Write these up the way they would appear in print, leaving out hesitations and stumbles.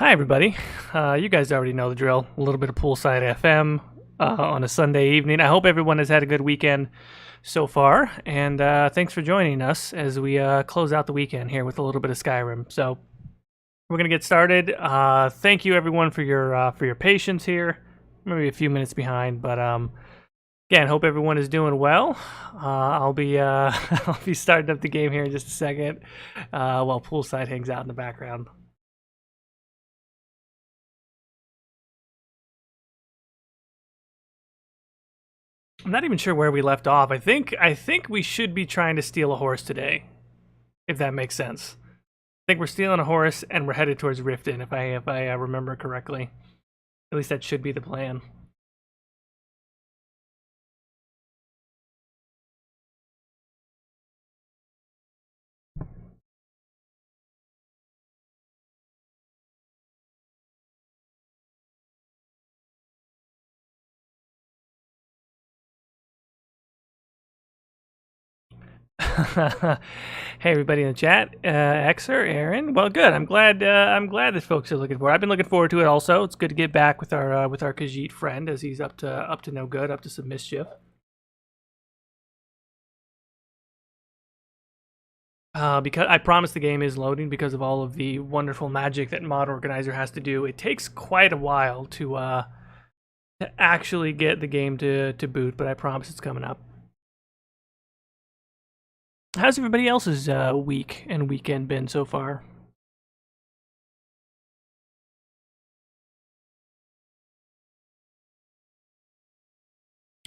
Hi, everybody. You guys already know the drill. A little bit of Poolside FM on a Sunday evening. I hope everyone has had a good weekend so far, and thanks for joining us as we close out the weekend here with a little bit of Skyrim. So we're gonna get started. Thank you, everyone, for your patience here. Maybe a few minutes behind, but again, hope everyone is doing well. I'll be I'll be starting up the game here in just a second while Poolside hangs out in the background. I'm not even sure where we left off. I think we should be trying to steal a horse today, if that makes sense. I think we're stealing a horse and we're headed towards Riften, if I remember correctly. At least that should be the plan. Hey everybody in the chat, Xer, Aaron. Well, good. I'm glad that folks are looking forward. I've been looking forward to it also. It's good to get back with our Khajiit friend as he's up to no good, up to some mischief. Because I promise the game is loading because of all of the wonderful magic that Mod Organizer has to do. It takes quite a while to actually get the game to boot, but I promise it's coming up. How's everybody else's week and weekend been so far?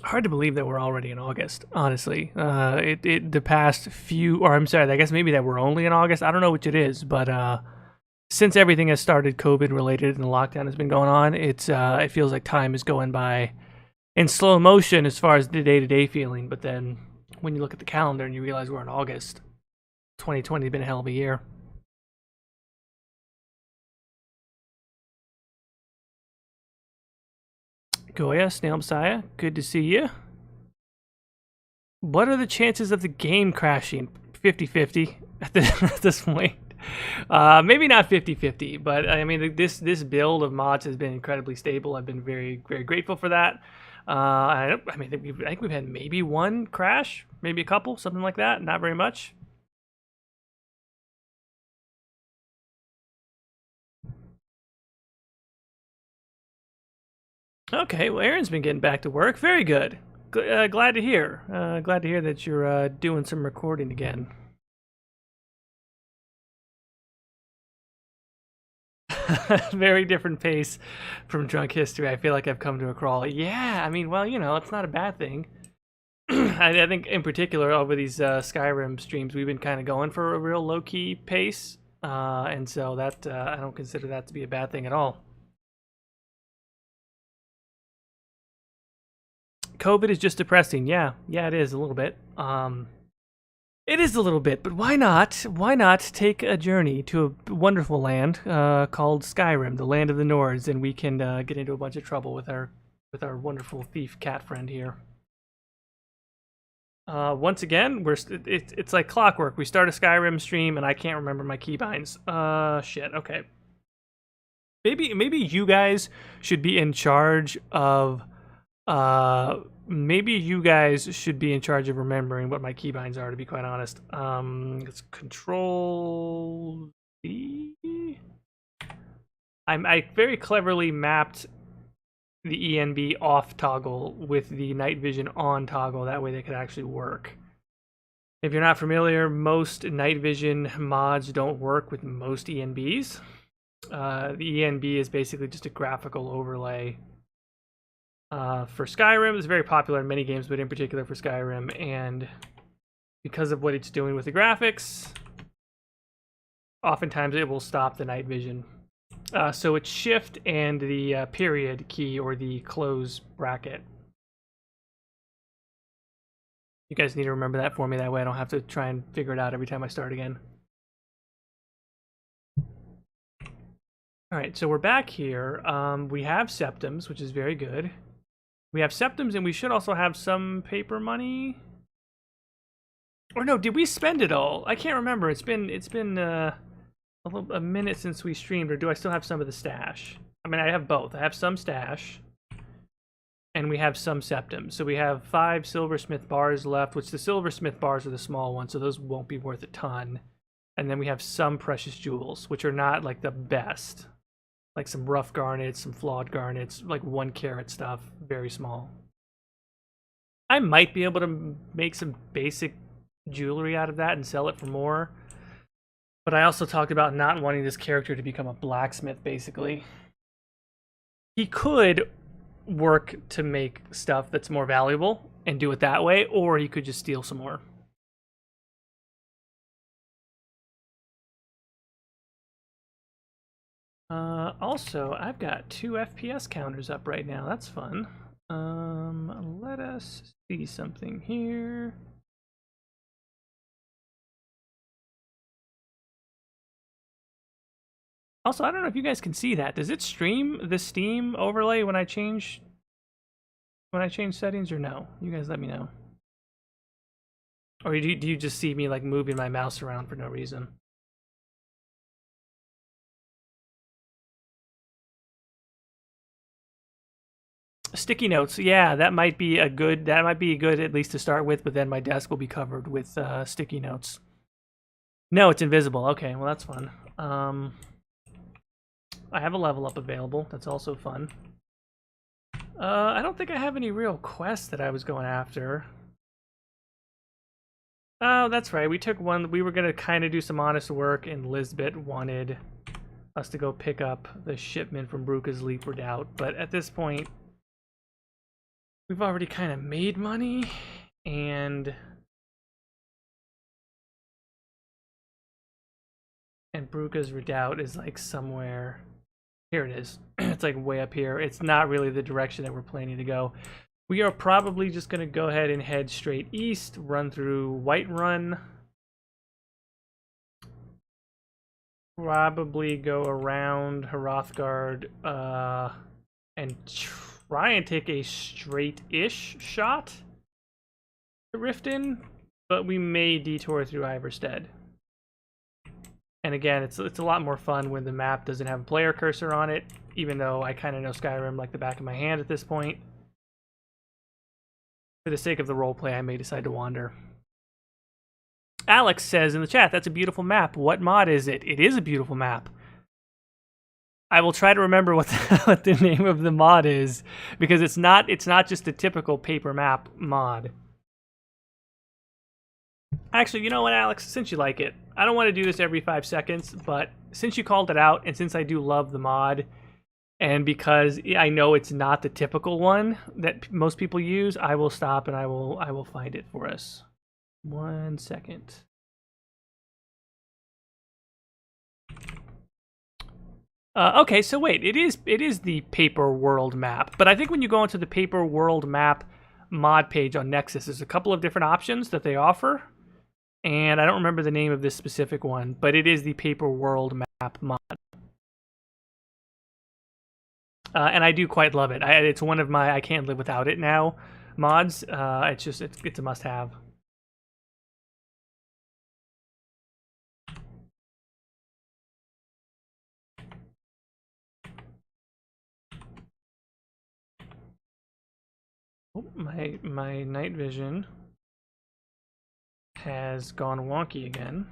Hard to believe that we're already in August, honestly. The past few, or I'm sorry, I guess maybe that we're only in August. I don't know which it is, but since everything has started COVID related and the lockdown has been going on, it feels like time is going by in slow motion as far as the day-to-day feeling. But then when you look at the calendar and you realize we're in August, 2020 has been a hell of a year. Goya, Snail Messiah, good to see you. What are the chances of the game crashing? 50-50 at this point. Maybe not 50-50, but I mean this build of mods has been incredibly stable. I've been very, very grateful for that. I think we've had maybe one crash, maybe a couple, something like that. Not very much. Okay, well, Aaron's been getting back to work. Very good. Glad to hear. Glad to hear that you're doing some recording again. Very different pace from Drunk History. I feel like I've come to a crawl. Yeah, I mean, well, you know, it's not a bad thing. I think in particular over these Skyrim streams, we've been kind of going for a real low-key pace. And so that I don't consider that to be a bad thing at all. COVID is just depressing. Yeah, it is a little bit. It is a little bit, but why not? Why not take a journey to a wonderful land called Skyrim, the land of the Nords, and we can get into a bunch of trouble with our wonderful thief cat friend here. Once again, it's like clockwork. We start a Skyrim stream, and I can't remember my keybinds. Shit. Okay. Maybe you guys should be in charge of. Maybe you guys should be in charge of remembering what my keybinds are, to be quite honest. It's Control Z. I very cleverly mapped the ENB off toggle with the night vision on toggle. That way they could actually work. If you're not familiar, most night vision mods don't work with most ENBs. The ENB is basically just a graphical overlay for Skyrim. It's very popular in many games, but in particular for Skyrim. And because of what it's doing with the graphics, oftentimes it will stop the night vision. So it's shift and the period key or the close bracket. You guys need to remember that for me. That way I don't have to try and figure it out every time I start again. All right, so we're back here. We have septums, which is very good. We have septums, and we should also have some paper money. Or no, did we spend it all? I can't remember. It's been a minute since we streamed, or do I still have some of the stash? I mean, I have both. I have some stash, and we have some septums. So we have 5 silversmith bars left, which the silversmith bars are the small ones, so those won't be worth a ton. And then we have some precious jewels, which are not like the best. Like some rough garnets, some flawed garnets, like 1 carat stuff, very small. I might be able to make some basic jewelry out of that and sell it for more. But I also talked about not wanting this character to become a blacksmith, basically. He could work to make stuff that's more valuable and do it that way, or he could just steal some more. Also, I've got 2 FPS counters up right now. That's fun. Let us see something here. Also, I don't know if you guys can see that. Does it stream the Steam overlay when I change settings, or no? You guys let me know. Or do you just see me like moving my mouse around for no reason? Sticky notes, yeah, that might be a good at least to start with, but then my desk will be covered with sticky notes. No, it's invisible. Okay, well that's fun. I have a level up available. That's also fun. I don't think I have any real quests that I was going after. Oh, that's right. We took one. We were going to kind of do some honest work, and Lisbeth wanted us to go pick up the shipment from Bruka's Leap Redoubt. But at this point, we've already kind of made money, and Bruka's Redoubt is like somewhere. Here it is. It's like way up here. It's not really the direction that we're planning to go. We are probably just going to go ahead and head straight east, run through Whiterun. Probably go around Hrothgard and try and take a straight-ish shot to Riften, but we may detour through Iverstead. And again, it's a lot more fun when the map doesn't have a player cursor on it, even though I kind of know Skyrim like the back of my hand at this point. For the sake of the roleplay, I may decide to wander. Alex says in the chat, that's a beautiful map. What mod is it? It is a beautiful map. I will try to remember what the name of the mod is, because it's not just a typical paper map mod. Actually, you know what, Alex? Since you like it, I don't want to do this every 5 seconds, but since you called it out, and since I do love the mod, and because I know it's not the typical one that most people use, I will stop and I will find it for us. 1 second. Okay, so wait, it is the paper world map, but I think when you go into the paper world map mod page on Nexus, there's a couple of different options that they offer, and I don't remember the name of this specific one, but it is the paper world map mod. And I do quite love it. It's one of my I can't live without it now mods. It's a must-have. Oh, my night vision has gone wonky again.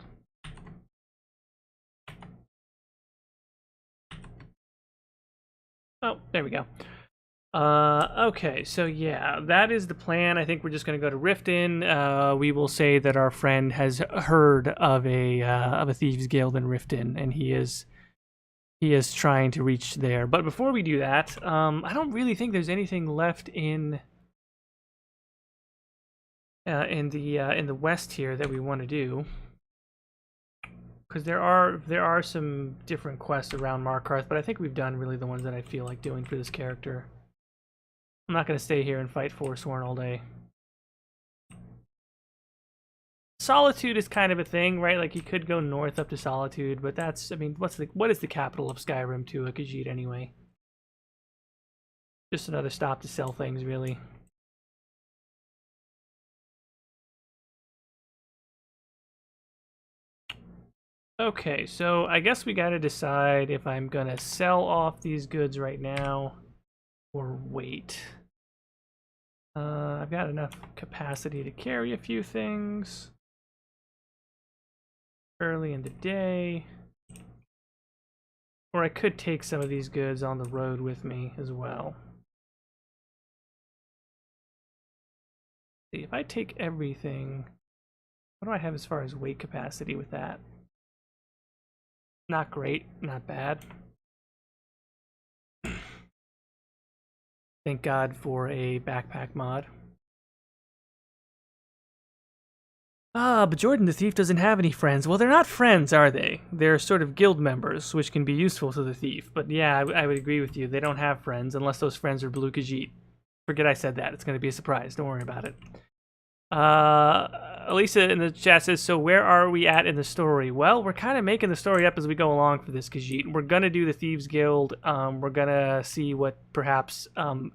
Oh, there we go. Okay, so yeah, that is the plan. I think we're just going to go to Riften. We will say that our friend has heard of a thieves guild in Riften, and he is trying to reach there. But before we do that, I don't really think there's anything left in the west here that we want to do. Because there are some different quests around Markarth, but I think we've done really the ones that I feel like doing for this character. I'm not going to stay here and fight Forsworn all day. Solitude is kind of a thing, right? Like, you could go north up to Solitude, but that's, I mean, what is the capital of Skyrim to a Khajiit anyway? Just another stop to sell things, really. Okay, so I guess we gotta decide if I'm gonna sell off these goods right now or wait. I've got enough capacity to carry a few things early in the day. Or I could take some of these goods on the road with me as well. See, if I take everything, what do I have as far as weight capacity with that? Not great, not bad. Thank God for a backpack mod. Ah, but Jordan the Thief doesn't have any friends. Well, they're not friends, are they? They're sort of guild members, which can be useful to the thief. But yeah, I would agree with you. They don't have friends unless those friends are Blue Khajiit. Forget I said that. It's going to be a surprise. Don't worry about it. Elisa in the chat says, so where are we at in the story? Well, we're kind of making the story up as we go along for this Khajiit. We're going to do the Thieves Guild. We're going to see what perhaps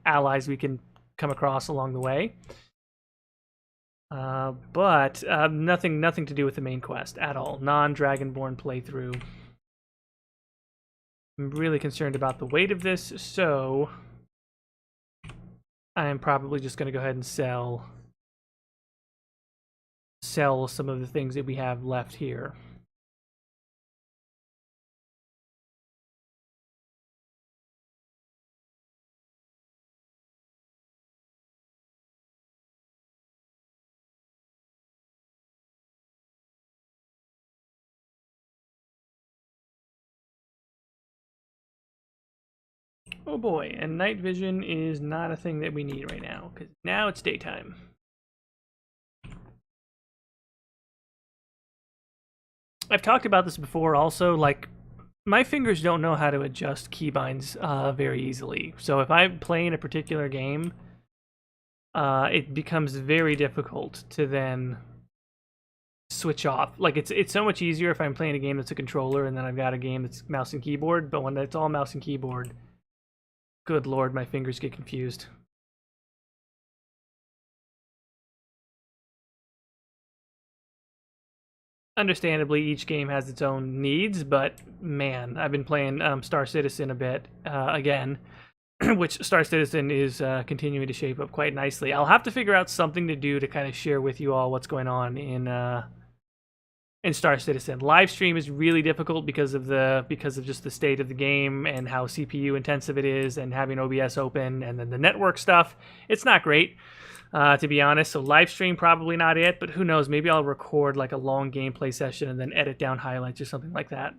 allies we can come across along the way. But nothing to do with the main quest at all. Non-Dragonborn playthrough. I'm really concerned about the weight of this, so I am probably just going to go ahead and sell some of the things that we have left here. Oh boy, and night vision is not a thing that we need right now, because now it's daytime. I've talked about this before also, like, my fingers don't know how to adjust keybinds very easily. So if I'm playing a particular game, it becomes very difficult to then switch off. Like, it's so much easier if I'm playing a game that's a controller and then I've got a game that's mouse and keyboard, but when it's all mouse and keyboard, good lord, my fingers get confused. Understandably, each game has its own needs, but man, I've been playing Star Citizen a bit again, which Star Citizen is continuing to shape up quite nicely. I'll have to figure out something to do to kind of share with you all what's going on in Star Citizen. Live stream is really difficult because of just the state of the game and how CPU intensive it is, and having OBS open, and then the network stuff. It's not great. To be honest, so live stream probably not it, but who knows, maybe I'll record like a long gameplay session and then edit down highlights or something like that.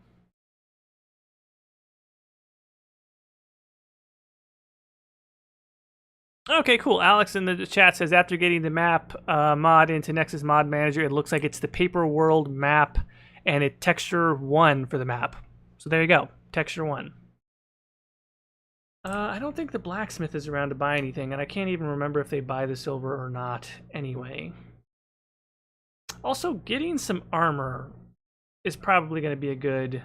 Okay, cool. Alex in the chat says, after getting the map mod into Nexus Mod Manager, it looks like it's the Paper World map, and it texture 1 for the map. So there you go, texture 1. I don't think the blacksmith is around to buy anything, and I can't even remember if they buy the silver or not anyway. Also, getting some armor is probably going to be a good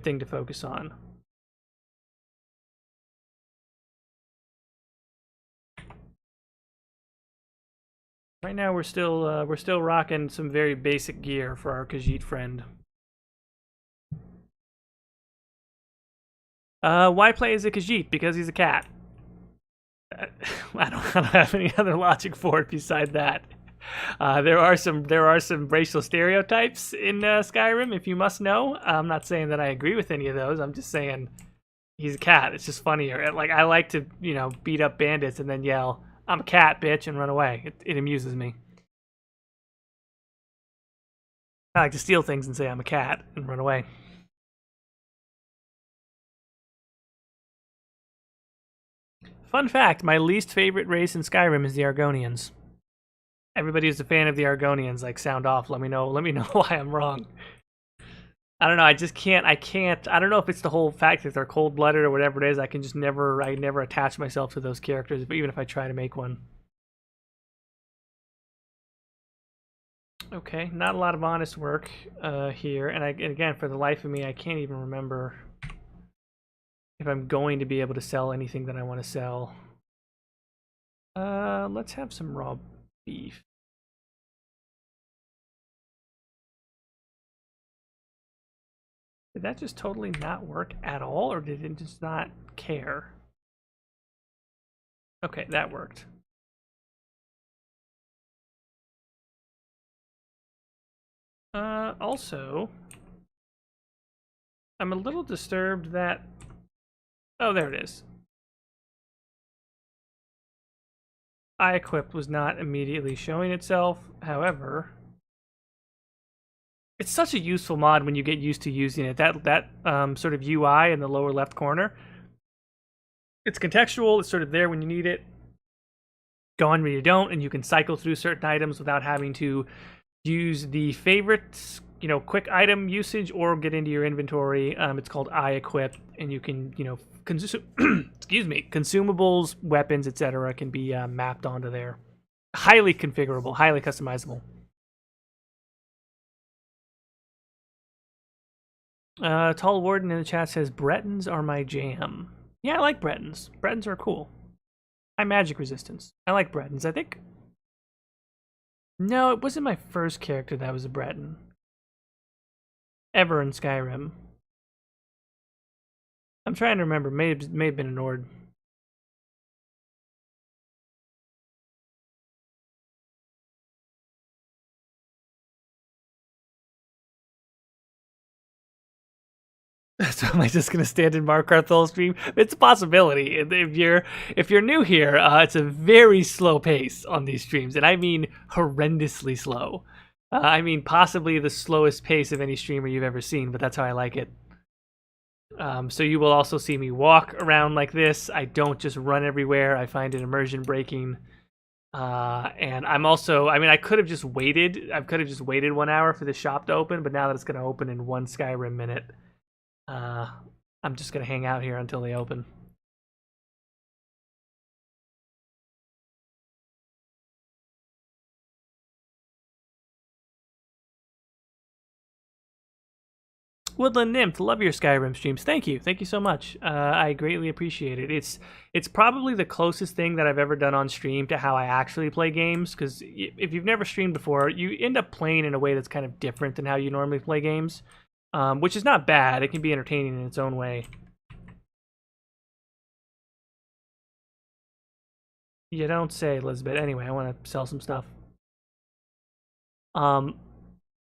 thing to focus on. Right now, we're still rocking some very basic gear for our Khajiit friend. Why play as a Khajiit? Because he's a cat. I don't have any other logic for it besides that. There are some racial stereotypes in Skyrim, if you must know. I'm not saying that I agree with any of those. I'm just saying he's a cat. It's just funnier. Like, I like to, beat up bandits and then yell, "I'm a cat, bitch," and run away. It amuses me. I like to steal things and say I'm a cat and run away. Fun fact, my least favorite race in Skyrim is the Argonians. Everybody who's a fan of the Argonians, like, sound off. Let me know why I'm wrong. I don't know, I don't know if it's the whole fact that they're cold-blooded or whatever it is. I never attach myself to those characters, but even if I try to make one. Okay, not a lot of honest work here, and again, for the life of me, I can't even remember if I'm going to be able to sell anything that I want to sell. Let's have some raw beef. Did that just totally not work at all, or did it just not care? Okay, that worked. Also, I'm a little disturbed that... Oh, there it is. iEquipped was not immediately showing itself. However, it's such a useful mod when you get used to using it. That sort of UI in the lower left corner. It's contextual. It's sort of there when you need it, gone when you don't, and you can cycle through certain items without having to use the favorites, quick item usage, or get into your inventory. It's called iEquip, and you can, excuse me, consumables, weapons, etc. can be mapped onto there. Highly configurable, highly customizable. Tall Warden in the chat says, Bretons are my jam. Yeah, I like Bretons. Bretons are cool. High magic resistance. I like Bretons. I think... No, it wasn't my first character that was a Breton. Ever in Skyrim. I'm trying to remember. May have been an Ord. So am I just gonna stand in Markarth the whole stream? It's a possibility. If you're new here, it's a very slow pace on these streams, and I mean horrendously slow. I mean possibly the slowest pace of any streamer you've ever seen, but that's how I like it. So you will also see me walk around like this. I don't just run everywhere. I find it immersion breaking. And I'm also, I could have just waited. I could have just waited 1 hour for the shop to open, but now that it's going to open in 1 Skyrim minute, I'm just going to hang out here until they open. Woodland Nymph, love your Skyrim streams. Thank you so much. I greatly appreciate it. It's probably the closest thing that I've ever done on stream to how I actually play games, because if you've never streamed before, you end up playing in a way that's kind of different than how you normally play games, which is not bad. It can be entertaining in its own way. You don't say, Elizabeth. Anyway, I want to sell some stuff.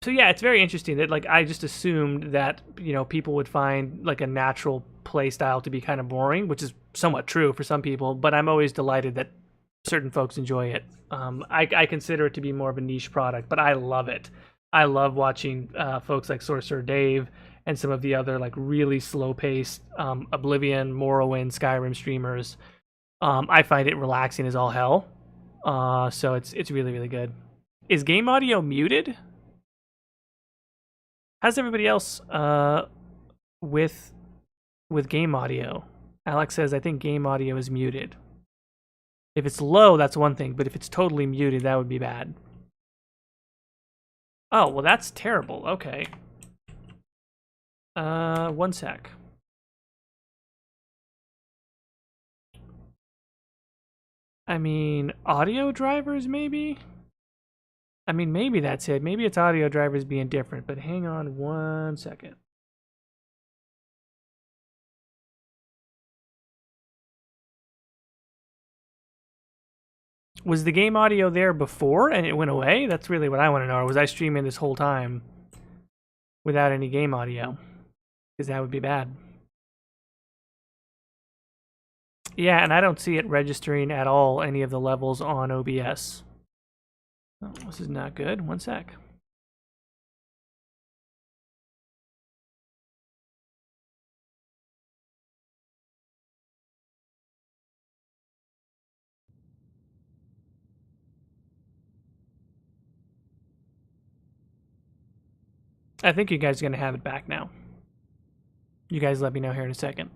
So yeah, it's very interesting that I just assumed that people would find a natural play style to be kind of boring, which is somewhat true for some people. But I'm always delighted that certain folks enjoy it. I consider it to be more of a niche product, but I love it. I love watching folks like Sorcerer Dave and some of the other really slow-paced Oblivion, Morrowind, Skyrim streamers. I find it relaxing as all hell. So it's really, really good. Is game audio muted? How's everybody else with game audio? Alex says, I think game audio is muted. If it's low, that's one thing, but if it's totally muted, that would be bad. Oh, well, that's terrible. Okay. 1 sec. Audio drivers, maybe? Maybe that's it. Maybe it's audio drivers being different, but hang on 1 second. Was the game audio there before and it went away? That's really what I want to know. Or was I streaming this whole time without any game audio? Because that would be bad. Yeah, and I don't see it registering at all any of the levels on OBS. Oh, this is not good. 1 sec. I think you guys are going to have it back now. You guys let me know here in a second.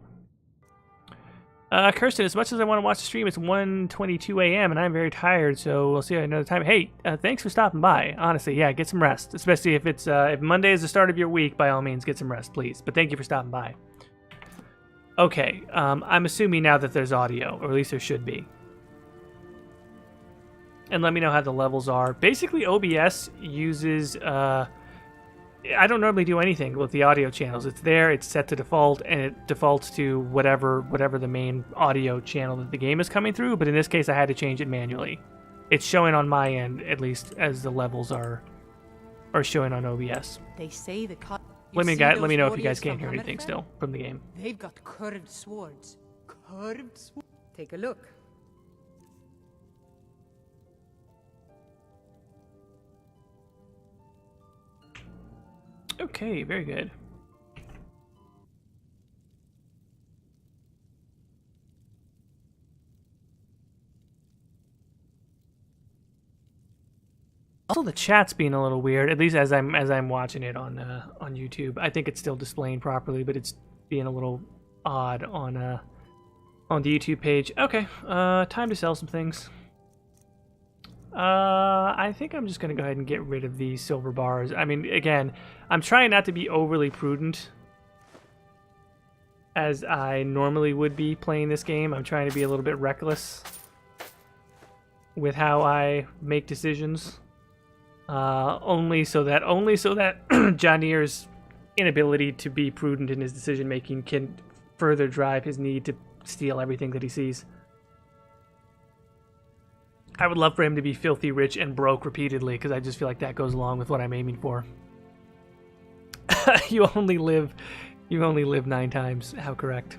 Kirsten, as much as I want to watch the stream, it's 1:22 a.m. and I'm very tired, so we'll see you another time. Hey, thanks for stopping by. Honestly, yeah, get some rest. Especially if it's if Monday is the start of your week, by all means, get some rest, please. But thank you for stopping by. Okay, I'm assuming now that there's audio, or at least there should be. And let me know how the levels are. Basically, OBS uses I don't normally do anything with the audio channels. It's there, it's set to default, and it defaults to whatever the main audio channel that the game is coming through, but in this case I had to change it manually. It's showing on my end, at least, as the levels are showing on OBS. They say the let me know if you guys can't hear anything still from the game. They've got curved swords. Curved swords. Take a look. Okay, very good. Also, the chat's being a little weird, at least as I'm watching it on YouTube. I think it's still displaying properly, but it's being a little odd on the YouTube page. Okay, time to sell some things. I think I'm just gonna go ahead and get rid of these silver bars. I mean, again, I'm trying not to be overly prudent as I normally would be playing this game. I'm trying to be a little bit reckless with how I make decisions. Only so that Janir's inability to be prudent in his decision making can further drive his need to steal everything that he sees. I would love for him to be filthy rich and broke repeatedly, because I just feel like that goes along with what I'm aiming for. You only live 9 times. How correct.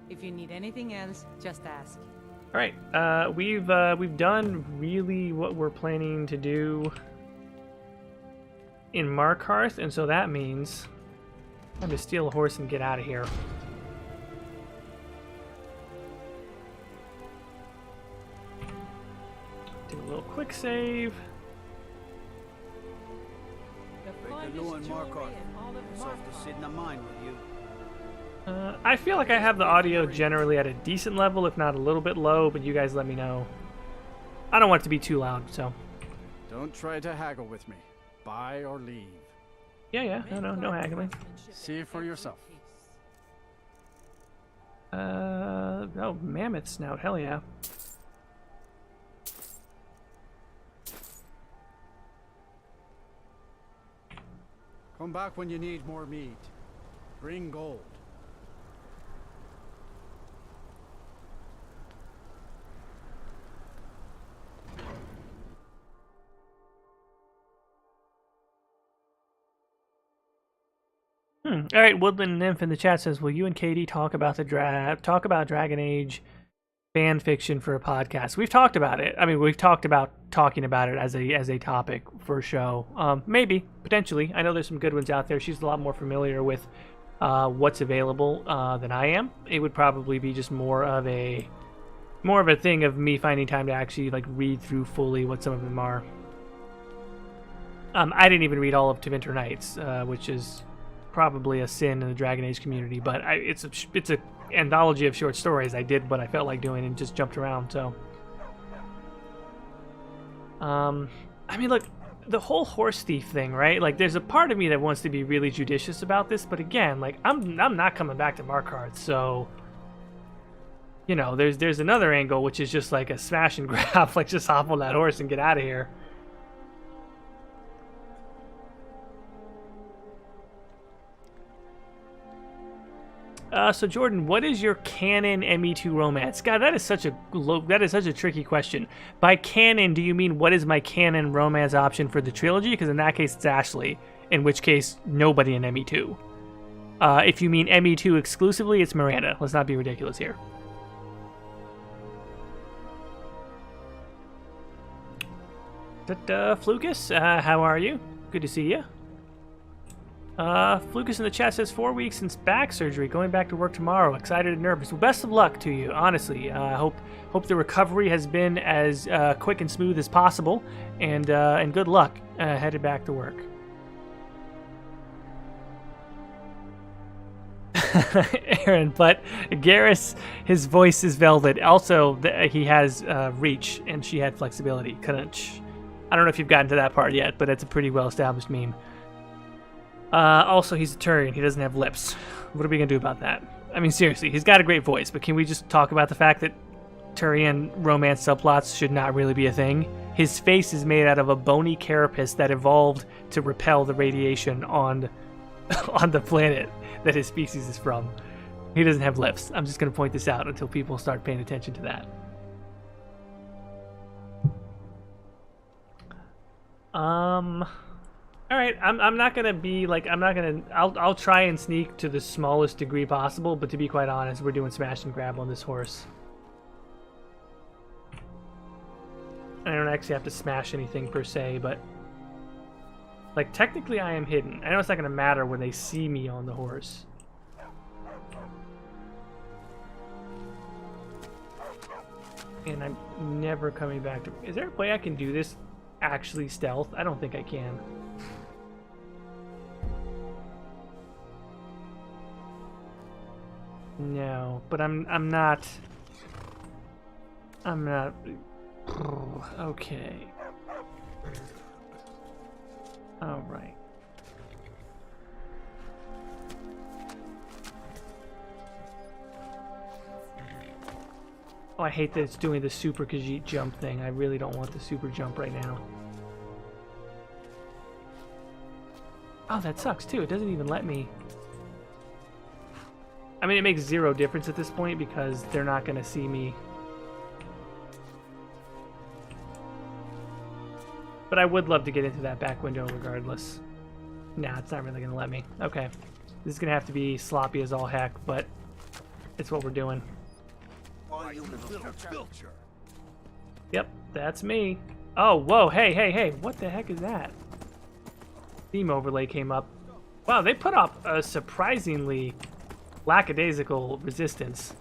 If you need anything else, just ask. All right, we've done really what we're planning to do in Markarth, and so that means I'm gonna steal a horse and get out of here. Do a little quick save. I feel like I have the audio generally at a decent level, if not a little bit low, but you guys let me know. I don't want it to be too loud, so. Don't try to haggle with me. Buy or leave. Yeah, no haggling. See for yourself. Oh, mammoth snout, hell yeah. Come back when you need more meat. Bring gold. All right, Woodland Nymph in the chat says, "Will you and Katie talk about Dragon Age fan fiction for a podcast?" We've talked about it. I mean, we've talked about talking about it as a topic for a show. Maybe, potentially. I know there's some good ones out there. She's a lot more familiar with what's available than I am. It would probably be just more of a thing of me finding time to actually like read through fully what some of them are. I didn't even read all of To Winter Nights, which is probably a sin in the Dragon Age community, but it's a anthology of short stories. I did what I felt like doing and just jumped around. So, I mean, look, the whole horse thief thing, right? Like, there's a part of me that wants to be really judicious about this, but again, like, I'm not coming back to Markarth, so you know, there's another angle which is just like a smash and grab, like just hop on that horse and get out of here. So Jordan, what is your canon ME2 romance? God, that is such a tricky question. By canon, do you mean what is my canon romance option for the trilogy? Because in that case, it's Ashley. In which case, nobody in ME2. If you mean ME2 exclusively, it's Miranda. Let's not be ridiculous here. Flucus, how are you? Good to see you. Flucus in the chat says 4 weeks since back surgery, going back to work tomorrow. Excited and nervous. Well, best of luck to you, honestly. Hope the recovery has been as quick and smooth as possible, and good luck headed back to work. Aaron, but Garrus, his voice is velvet. Also, he has reach, and she had flexibility. Crunch. I don't know if you've gotten to that part yet, but it's a pretty well-established meme. Also, he's a Turian. He doesn't have lips. What are we going to do about that? I mean, seriously, he's got a great voice, but can we just talk about the fact that Turian romance subplots should not really be a thing. His face is made out of a bony carapace that evolved to repel the radiation on on the planet that his species is from. He doesn't have lips. I'm just going to point this out until people start paying attention to that. All right, I'm not gonna be like I'll try and sneak to the smallest degree possible, but to be quite honest, we're doing smash and grab on this horse. I don't actually have to smash anything per se, but like technically I am hidden. I know it's not gonna matter when they see me on the horse. And I'm never coming back to... Is there a way I can do this actually stealth? I don't think I can. No, but I'm not... Okay. Alright. Oh, I hate that it's doing the super Khajiit jump thing. I really don't want the super jump right now. Oh, that sucks too. It doesn't even let me... I mean, it makes zero difference at this point because they're not going to see me. But I would love to get into that back window regardless. Nah, it's not really going to let me. Okay. This is going to have to be sloppy as all heck, but it's what we're doing. Yep, that's me. Oh, whoa, hey. What the heck is that? Theme overlay came up. Wow, they put up a surprisingly lackadaisical resistance.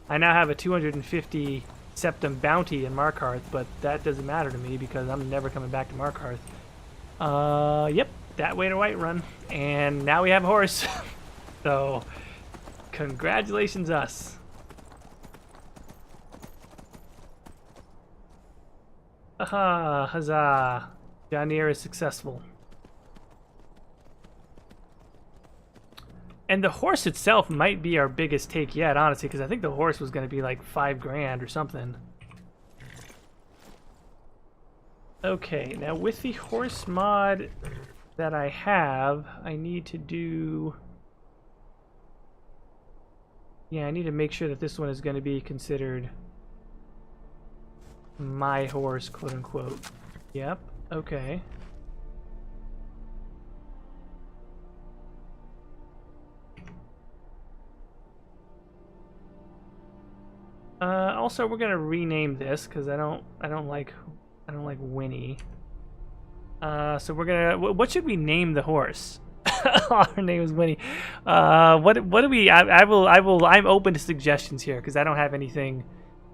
I now have a 250 septum bounty in Markarth, but that doesn't matter to me because I'm never coming back to Markarth. Yep, that way to Whiterun. And now we have a horse. So, congratulations us. Aha, huzzah. Janir is successful. And the horse itself might be our biggest take yet, honestly, because I think the horse was going to be like 5 grand or something. Okay, now with the horse mod that I have, I need to do... Yeah, I need to make sure that this one is going to be considered my horse, quote unquote. Yep, okay. Also, we're gonna rename this because I don't like Winnie. So we're gonna. What should we name the horse? Her name is Winnie. What do we? I'm open to suggestions here because I don't have anything.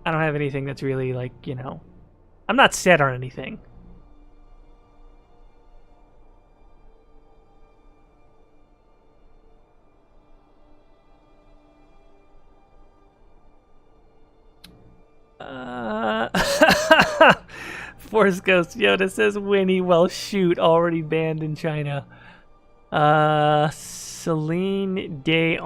I don't have anything that's really like, you know. I'm not set on anything. Force Ghost Yoda says Winnie, well shoot, already banned in China. Celine Day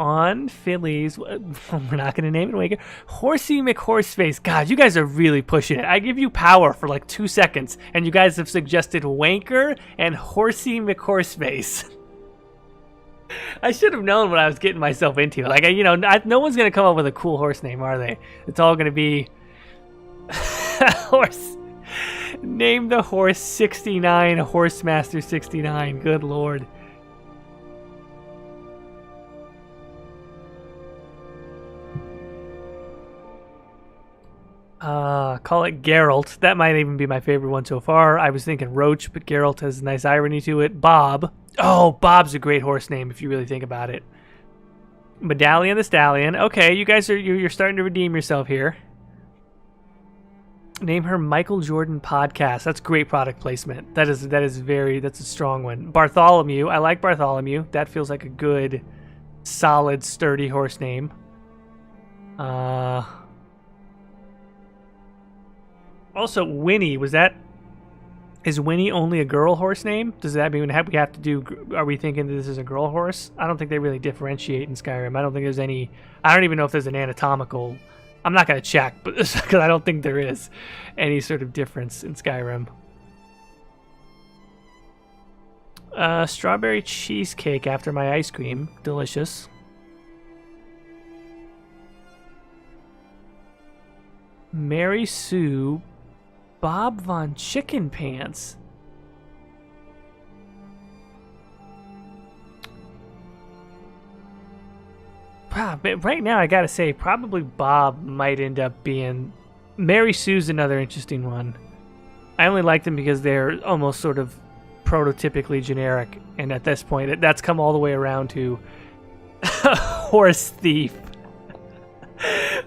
Phillies. We're not going to name it Waker. Horsey McHorseface. God, you guys are really pushing it. I give you power for like 2 seconds, and you guys have suggested Wanker and Horsey McHorseface. I should have known what I was getting myself into. Like, you know, no one's going to come up with a cool horse name, are they? It's all going to be horse. Name the horse 69, Horsemaster 69. Good lord. Call it Geralt. That might even be my favorite one so far. I was thinking Roach, but Geralt has a nice irony to it. Bob. Oh, Bob's a great horse name if you really think about it. Medallion the Stallion. Okay, you guys are you're starting to redeem yourself here. Name her Michael Jordan Podcast. That's great product placement. That's a strong one. Bartholomew. I like Bartholomew. That feels like a good, solid, sturdy horse name. Also, Winnie, is Winnie only a girl horse name? Does that mean we have to do, are we thinking that this is a girl horse? I don't think they really differentiate in Skyrim. I don't think there's any, I don't even know if there's an anatomical I'm not going to check, but because I don't think there is any sort of difference in Skyrim. Strawberry cheesecake after my ice cream. Delicious. Mary Sue. Bob Von Chicken Pants. But right now, I gotta say, probably Bob might end up being... Mary Sue's another interesting one. I only like them because they're almost sort of prototypically generic, and at this point, that's come all the way around to Horse Thief.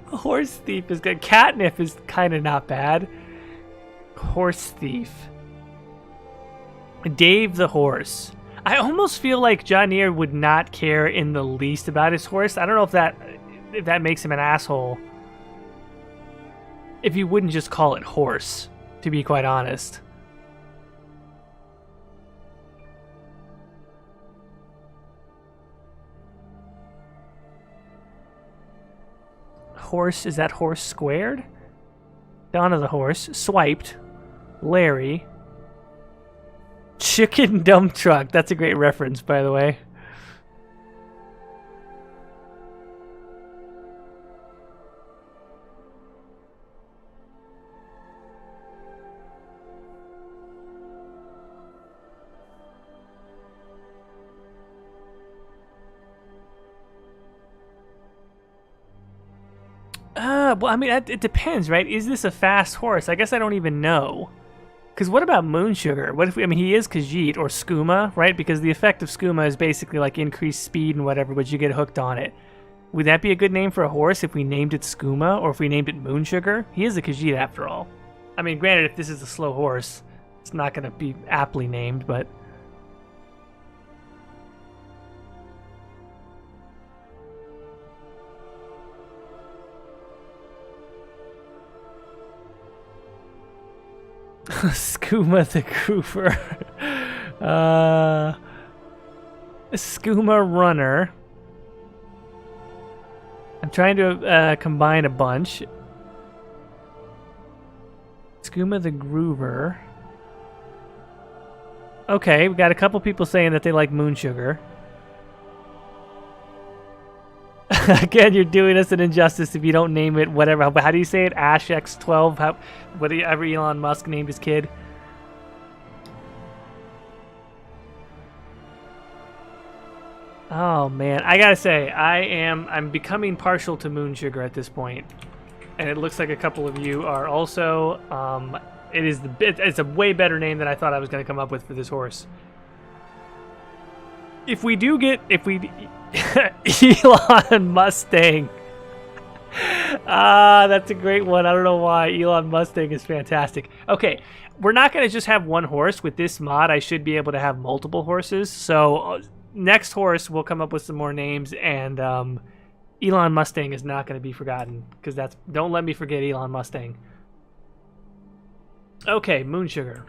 Horse Thief is good. Catnip is kind of not bad. Horse Thief. Dave the Horse. I almost feel like Janir would not care in the least about his horse. I don't know if that makes him an asshole. If he wouldn't just call it horse, to be quite honest. Horse, is that horse squared? Donna the Horse. Swiped. Larry. Chicken dump truck. That's a great reference, by the way. Well, I mean, it depends, right? Is this a fast horse? I guess I don't even know. Because what about Moonsugar? What if I mean, he is Khajiit or Skooma, right? Because the effect of Skooma is basically like increased speed and whatever, but you get hooked on it. Would that be a good name for a horse if we named it Skooma or if we named it Moonsugar? He is a Khajiit after all. I mean, granted, if this is a slow horse, it's not going to be aptly named, but... Skooma the Groover. Skooma Runner. I'm trying to combine a bunch. Skooma the Groover. Okay, we got a couple people saying that they like Moonsugar. Again, you're doing us an injustice if you don't name it whatever. How do you say it? Ash X12? Whatever Elon Musk named his kid. Oh man, I gotta say, I'm becoming partial to Moonsugar at this point, and it looks like a couple of you are also. It's a way better name than I thought I was gonna come up with for this horse. If we Elon Mustang. That's a great one. I don't know why. Elon Mustang is fantastic. Okay, we're not going to just have one horse. With this mod, I should be able to have multiple horses. So next horse, we'll come up with some more names, and Elon Mustang is not going to be forgotten, because don't let me forget Elon Mustang. Okay, Moonsugar.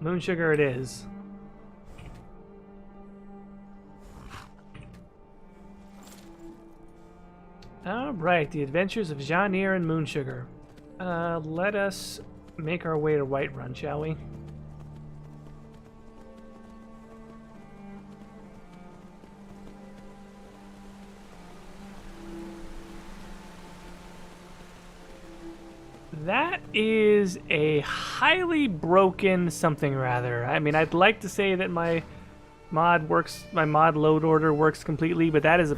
Moonsugar it is. Alright, the adventures of Janir and Moonsugar. Let us make our way to Whiterun, shall we? That is a highly broken something rather. I mean, I'd like to say that my mod load order works completely, but that is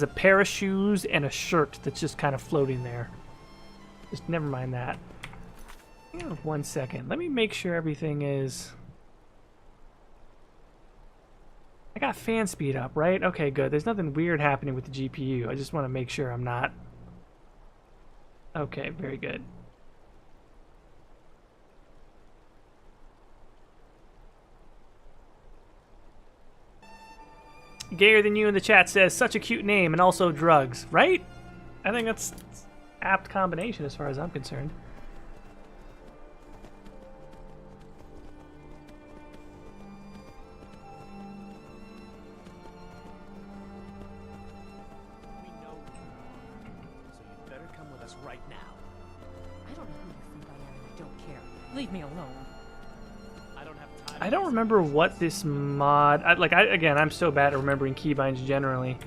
a pair of shoes and a shirt that's just kind of floating there. Just never mind that. Hang on 1 second. Let me make sure everything is... I got fan speed up, right? Okay, good. There's nothing weird happening with the GPU. I just want to make sure I'm not... Okay, very good. Gayer Than You in the chat says, such a cute name and also drugs, right? I think that's apt combination as far as I'm concerned. right now. I don't know who you think I am, and I don't care. Leave me alone. I don't have time. I don't remember what this mod... again, I'm so bad at remembering keybinds generally.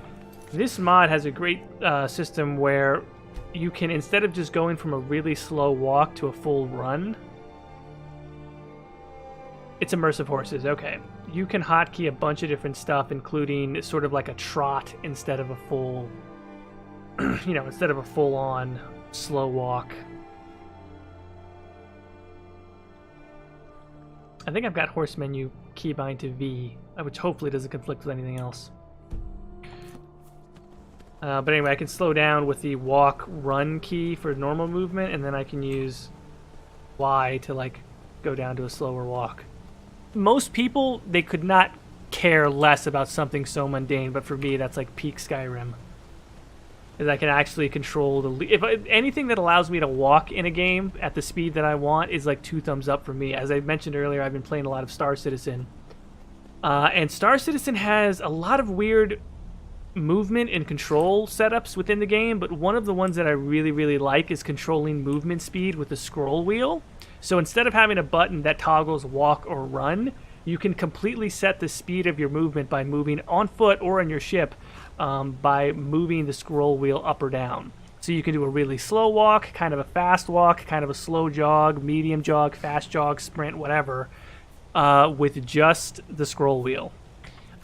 This mod has a great system where you can, instead of just going from a really slow walk to a full run... It's immersive horses, okay. You can hotkey a bunch of different stuff, including sort of like a trot instead of a full... instead of a full-on slow walk. I think I've got horse menu keybind to V, which hopefully doesn't conflict with anything else. But anyway, I can slow down with the walk-run key for normal movement, and then I can use Y to, go down to a slower walk. Most people, they could not care less about something so mundane, but for me, that's like peak Skyrim. Is I can actually control the... anything that allows me to walk in a game at the speed that I want is like 2 thumbs up for me. As I mentioned earlier, I've been playing a lot of Star Citizen. And Star Citizen has a lot of weird movement and control setups within the game, but one of the ones that I really, really like is controlling movement speed with the scroll wheel. So instead of having a button that toggles walk or run, you can completely set the speed of your movement by moving on foot or in your ship by moving the scroll wheel up or down. So you can do a really slow walk, kind of a fast walk, kind of a slow jog, medium jog, fast jog, sprint, whatever, with just the scroll wheel.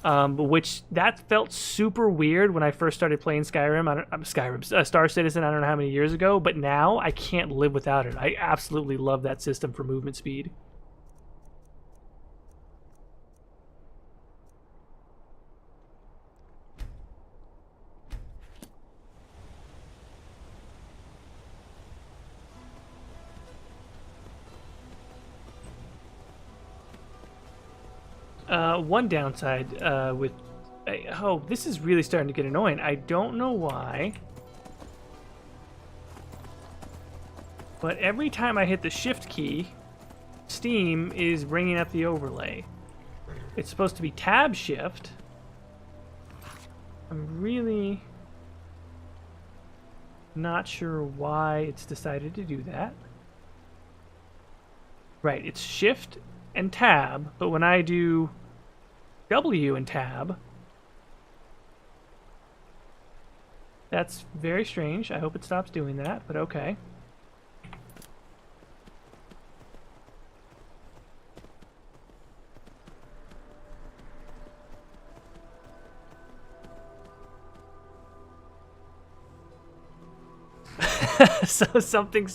Which that felt super weird when I first started playing Star Citizen, I don't know how many years ago, but now I can't live without it. I absolutely love that system for movement speed. One downside with... oh, this is really starting to get annoying. I don't know why, but every time I hit the shift key, Steam is bringing up the overlay. It's supposed to be tab shift. I'm really not sure why it's decided to do that. Right, it's shift and tab, but when I do W and tab, that's very strange. I hope it stops doing that, but okay. So something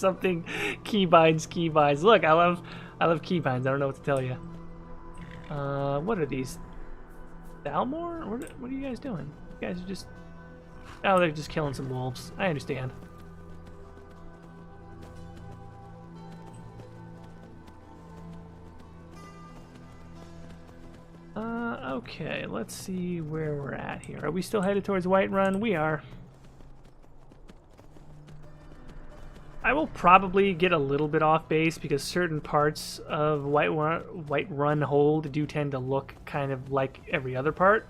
keybinds. Look, I love keybinds. I don't know what to tell you. What are these? Dalmor? What are you guys doing? You guys are just... oh, they're just killing some wolves. I understand. Okay, let's see where we're at here. Are we still headed towards Whiterun? We are. I will probably get a little bit off base because certain parts of Whiterun Hold do tend to look kind of like every other part.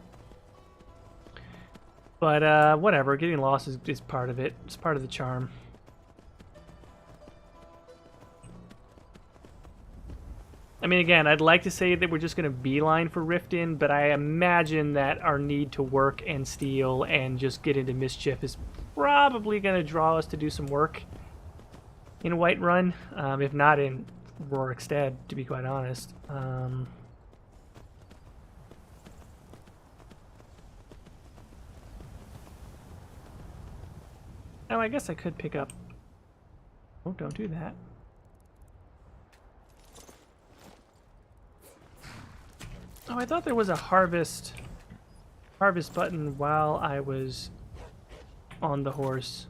But whatever, getting lost is part of it. It's part of the charm. I mean, again, I'd like to say that we're just going to beeline for Riften, but I imagine that our need to work and steal and just get into mischief is probably going to draw us to do some work in Whiterun, if not in Rorikstead, to be quite honest. Oh, I guess I could pick up... oh, don't do that. Oh, I thought there was a harvest button while I was on the horse.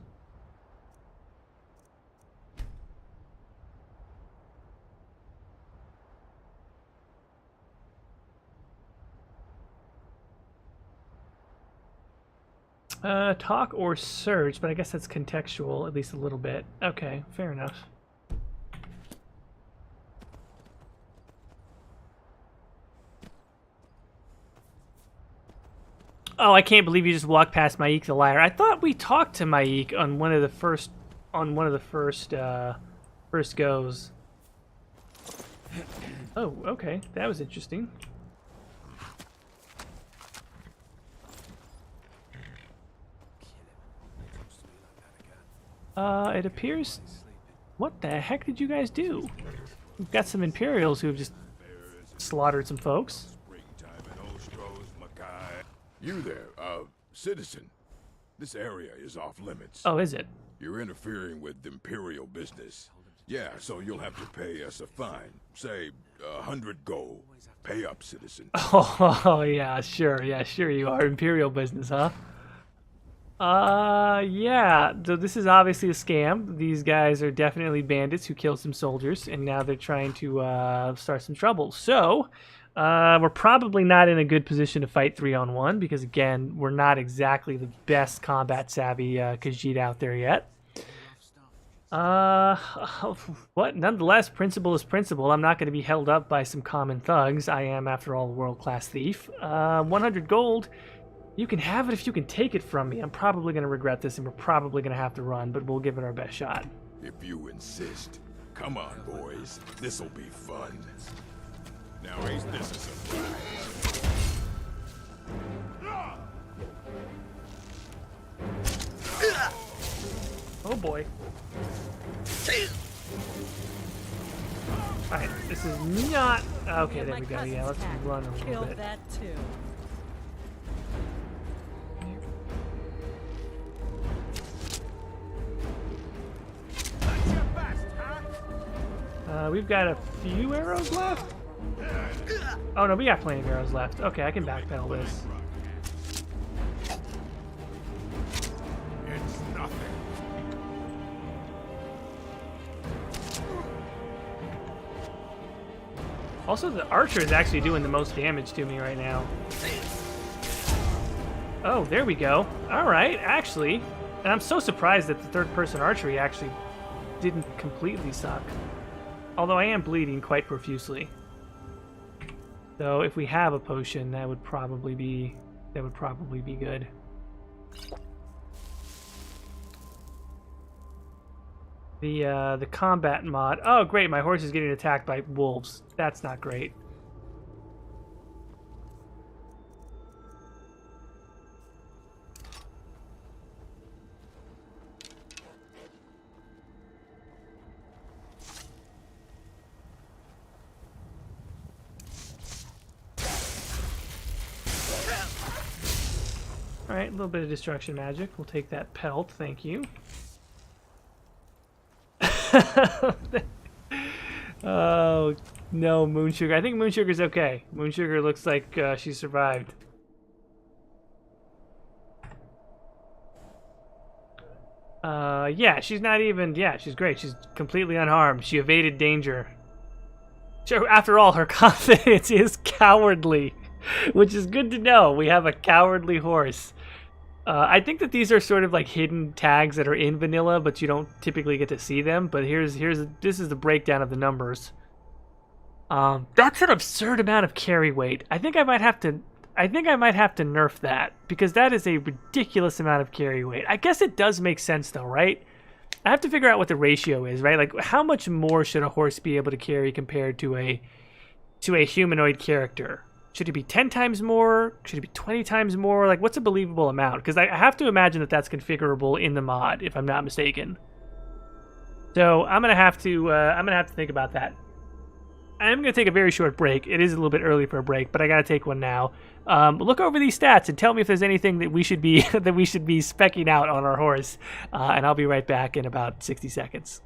Talk or search, but I guess that's contextual, at least a little bit. Okay, fair enough. Oh, I can't believe you just walked past Maik the Liar. I thought we talked to Maik on one of the first on one of the first goes. Oh, okay, that was interesting. It appears. What the heck did you guys do? We've got some Imperials who have just slaughtered some folks. You there, citizen. This area is off limits. Oh, is it? You're interfering with Imperial business. Yeah, so you'll have to pay us a fine. Say, 100 gold. Pay up, citizen. Oh, yeah, sure you are. Imperial business, huh? Yeah, so this is obviously a scam. These guys are definitely bandits who killed some soldiers, and now they're trying to start some trouble. So, we're probably not in a good position to fight 3-on-1, because again, we're not exactly the best combat savvy Khajiit out there yet. What? Nonetheless, principle is principle. I'm not going to be held up by some common thugs. I am, after all, a world-class thief. 100 gold. You can have it if you can take it from me. I'm probably going to regret this, and we're probably going to have to run, but we'll give it our best shot. If you insist. Come on, boys. This'll be fun. Now ain't this a surprise? Oh boy. Alright, this is not... Okay, there we go. Yeah, let's run a little bit. That too. We've got a few arrows left. Oh no, we got plenty of arrows left. Okay, I can backpedal this. It's nothing. Also, the archer is actually doing the most damage to me right now. Oh, there we go. Alright, actually. And I'm so surprised that the third-person archery actually didn't completely suck. Although I am bleeding quite profusely. So if we have a potion, that would probably be good. The combat mod. Oh great, my horse is getting attacked by wolves. That's not great. Alright, a little bit of destruction magic. We'll take that pelt, thank you. Oh, no, Moonsugar. I think Moonsugar's okay. Moonsugar looks like she survived. Yeah, she's not even... Yeah, she's great. She's completely unharmed. She evaded danger. Sure, after all, her confidence is cowardly, which is good to know. We have a cowardly horse. I think that these are sort of like hidden tags that are in vanilla, but you don't typically get to see them. But this is the breakdown of the numbers. That's an absurd amount of carry weight. I think I might have to nerf that, because that is a ridiculous amount of carry weight. I guess it does make sense though, right? I have to figure out what the ratio is, right? Like, how much more should a horse be able to carry compared to a humanoid character? Should it be 10 times more? Should it be 20 times more? Like, what's a believable amount? Because I have to imagine that that's configurable in the mod, if I'm not mistaken. So I'm gonna have to think about that. I'm gonna take a very short break. It is a little bit early for a break, but I gotta take one now. Look over these stats and tell me if there's anything that we should be specking out on our horse, and I'll be right back in about 60 seconds.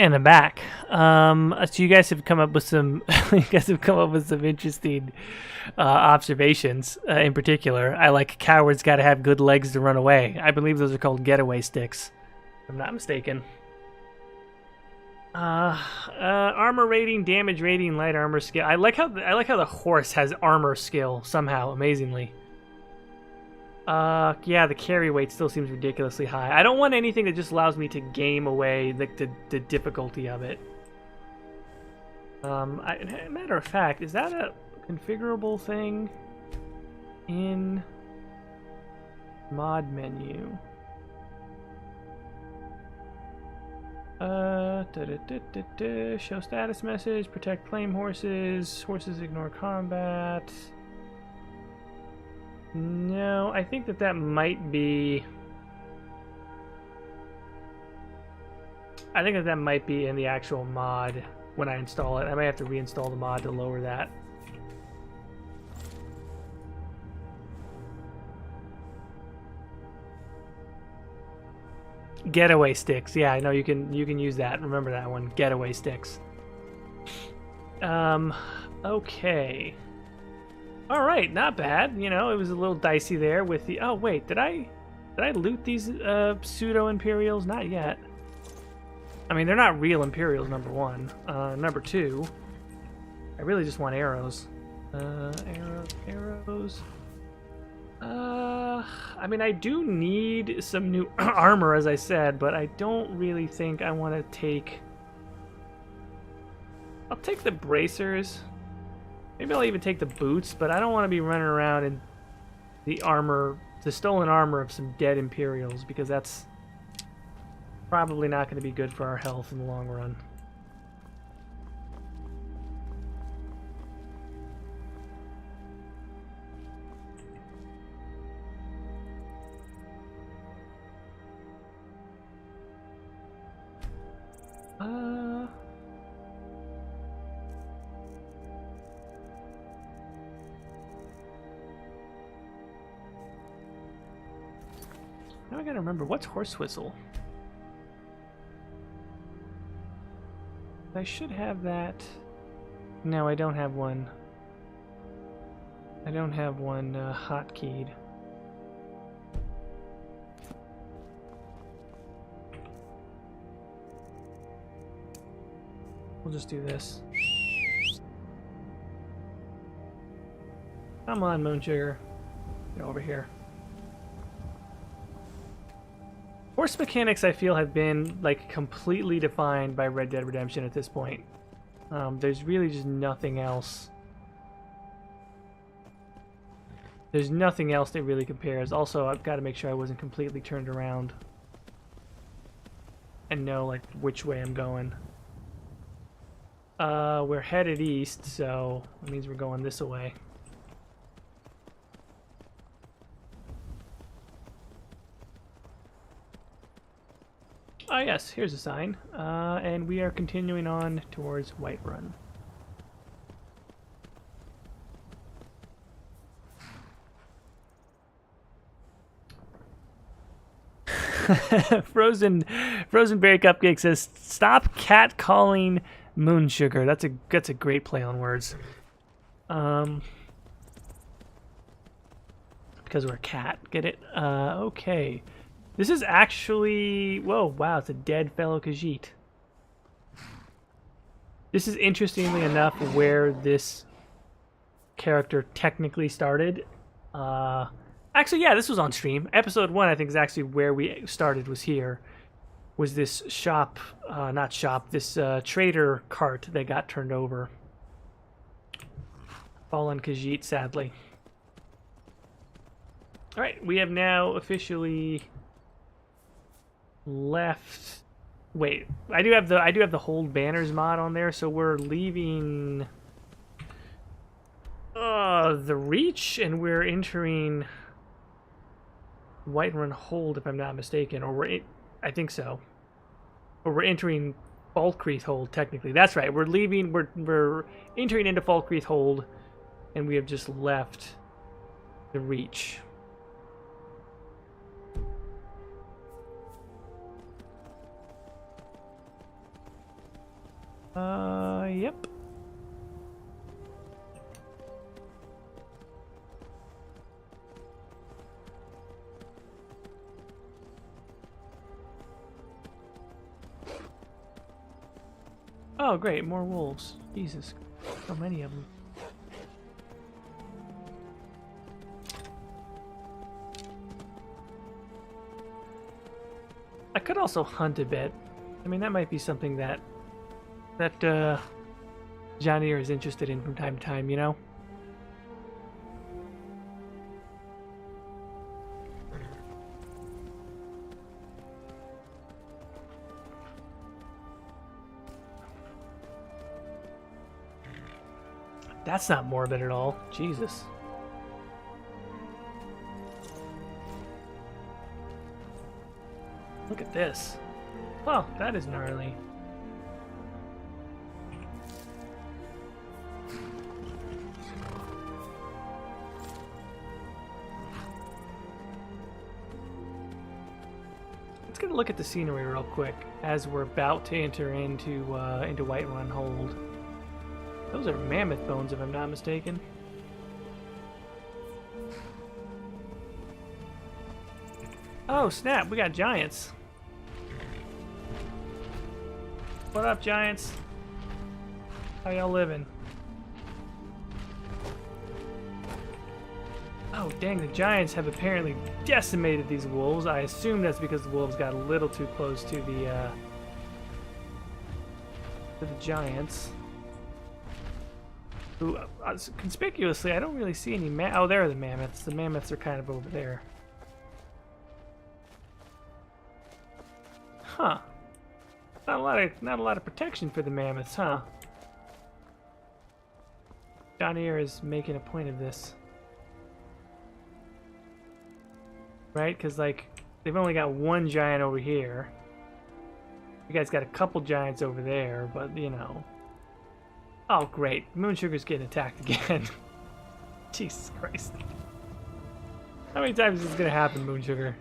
And I'm back. So you guys have come up with some interesting observations. In particular, I like cowards got to have good legs to run away. I believe those are called getaway sticks, if I'm not mistaken. Armor rating, damage rating, light armor skill. I like how the horse has armor skill somehow, amazingly. Yeah, the carry weight still seems ridiculously high. I don't want anything that just allows me to game away the difficulty of it. Matter of fact, is that a configurable thing in mod menu? Show status message, protect flame horses, horses ignore combat. No, I think that might be... I think that might be in the actual mod when I install it. I might have to reinstall the mod to lower that. Getaway sticks. Yeah, I know you can use that. Remember that one. Getaway sticks. Okay. All right, not bad. You know, it was a little dicey there with the... Oh, wait, did I loot these pseudo-Imperials? Not yet. I mean, they're not real Imperials, number one. Number two, I really just want arrows. Arrows. I mean, I do need some new armor, as I said, but I don't really think I want to take... I'll take the bracers. Maybe I'll even take the boots, but I don't want to be running around in the armor, the stolen armor of some dead Imperials, because that's probably not going to be good for our health in the long run. Now I gotta remember, what's horse whistle? I should have that. No, I don't have one. I don't have one hotkeyed. We'll just do this. Come on, Moon Sugar. Get over here. Horse mechanics, I feel, have been like completely defined by Red Dead Redemption at this point. There's really just nothing else. There's nothing else that really compares. Also, I've got to make sure I wasn't completely turned around and know like which way I'm going. We're headed east, so that means we're going this way. Ah, yes, here's a sign. And we are continuing on towards Whiterun. Frozen Berry Cupcake says, "Stop catcalling Moon Sugar." That's a great play on words. Because we're a cat. Get it? Okay. This is actually... Whoa, wow, it's a dead fellow Khajiit. This is, interestingly enough, where this character technically started. Actually, yeah, this was on stream. Episode 1, I think, is actually where we started, was here. Was this shop... not shop, this trader cart that got turned over. Fallen Khajiit, sadly. Alright, we have now officially... left. Wait, I do have the hold banners mod on there, so we're leaving the Reach and we're entering Whiterun Hold, if I'm not mistaken, or I think so. Or we're entering Falkreath Hold, technically. That's right. We're leaving. We're entering into Falkreath Hold, and we have just left the Reach. Yep. Oh, great, more wolves. Jesus, so many of them. I could also hunt a bit. I mean, that might be something that Johnny is interested in from time to time, you know? That's not morbid at all. Jesus. Look at this. Oh, that is gnarly. Let's get a look at the scenery real quick as we're about to enter into Whiterun Hold. Those are mammoth bones, if I'm not mistaken. Oh, snap, we got giants. What up, giants? How y'all living? Oh, dang, the giants have apparently decimated these wolves. I assume that's because the wolves got a little too close to the giants. Who, conspicuously, I don't really see any oh, there are the mammoths. The mammoths are kind of over there. Huh. Not a lot of protection for the mammoths, huh? Johnny is making a point of this. Right? Because, like, they've only got one giant over here. You guys got a couple giants over there, but, you know. Oh, great. Moonsugar's getting attacked again. Jesus Christ. How many times is this going to happen, Moonsugar?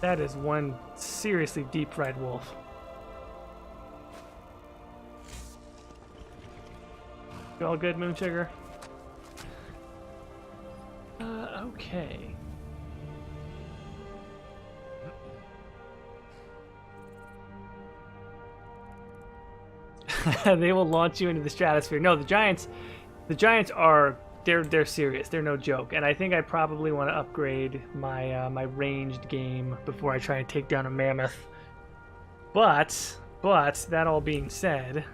That is one seriously deep-fried wolf. You all good, Moonsugar? Okay. They will launch you into the stratosphere. No, the giants are they're serious. They're no joke. And I think I probably want to upgrade my my ranged game before I try and take down a mammoth. But that all being said,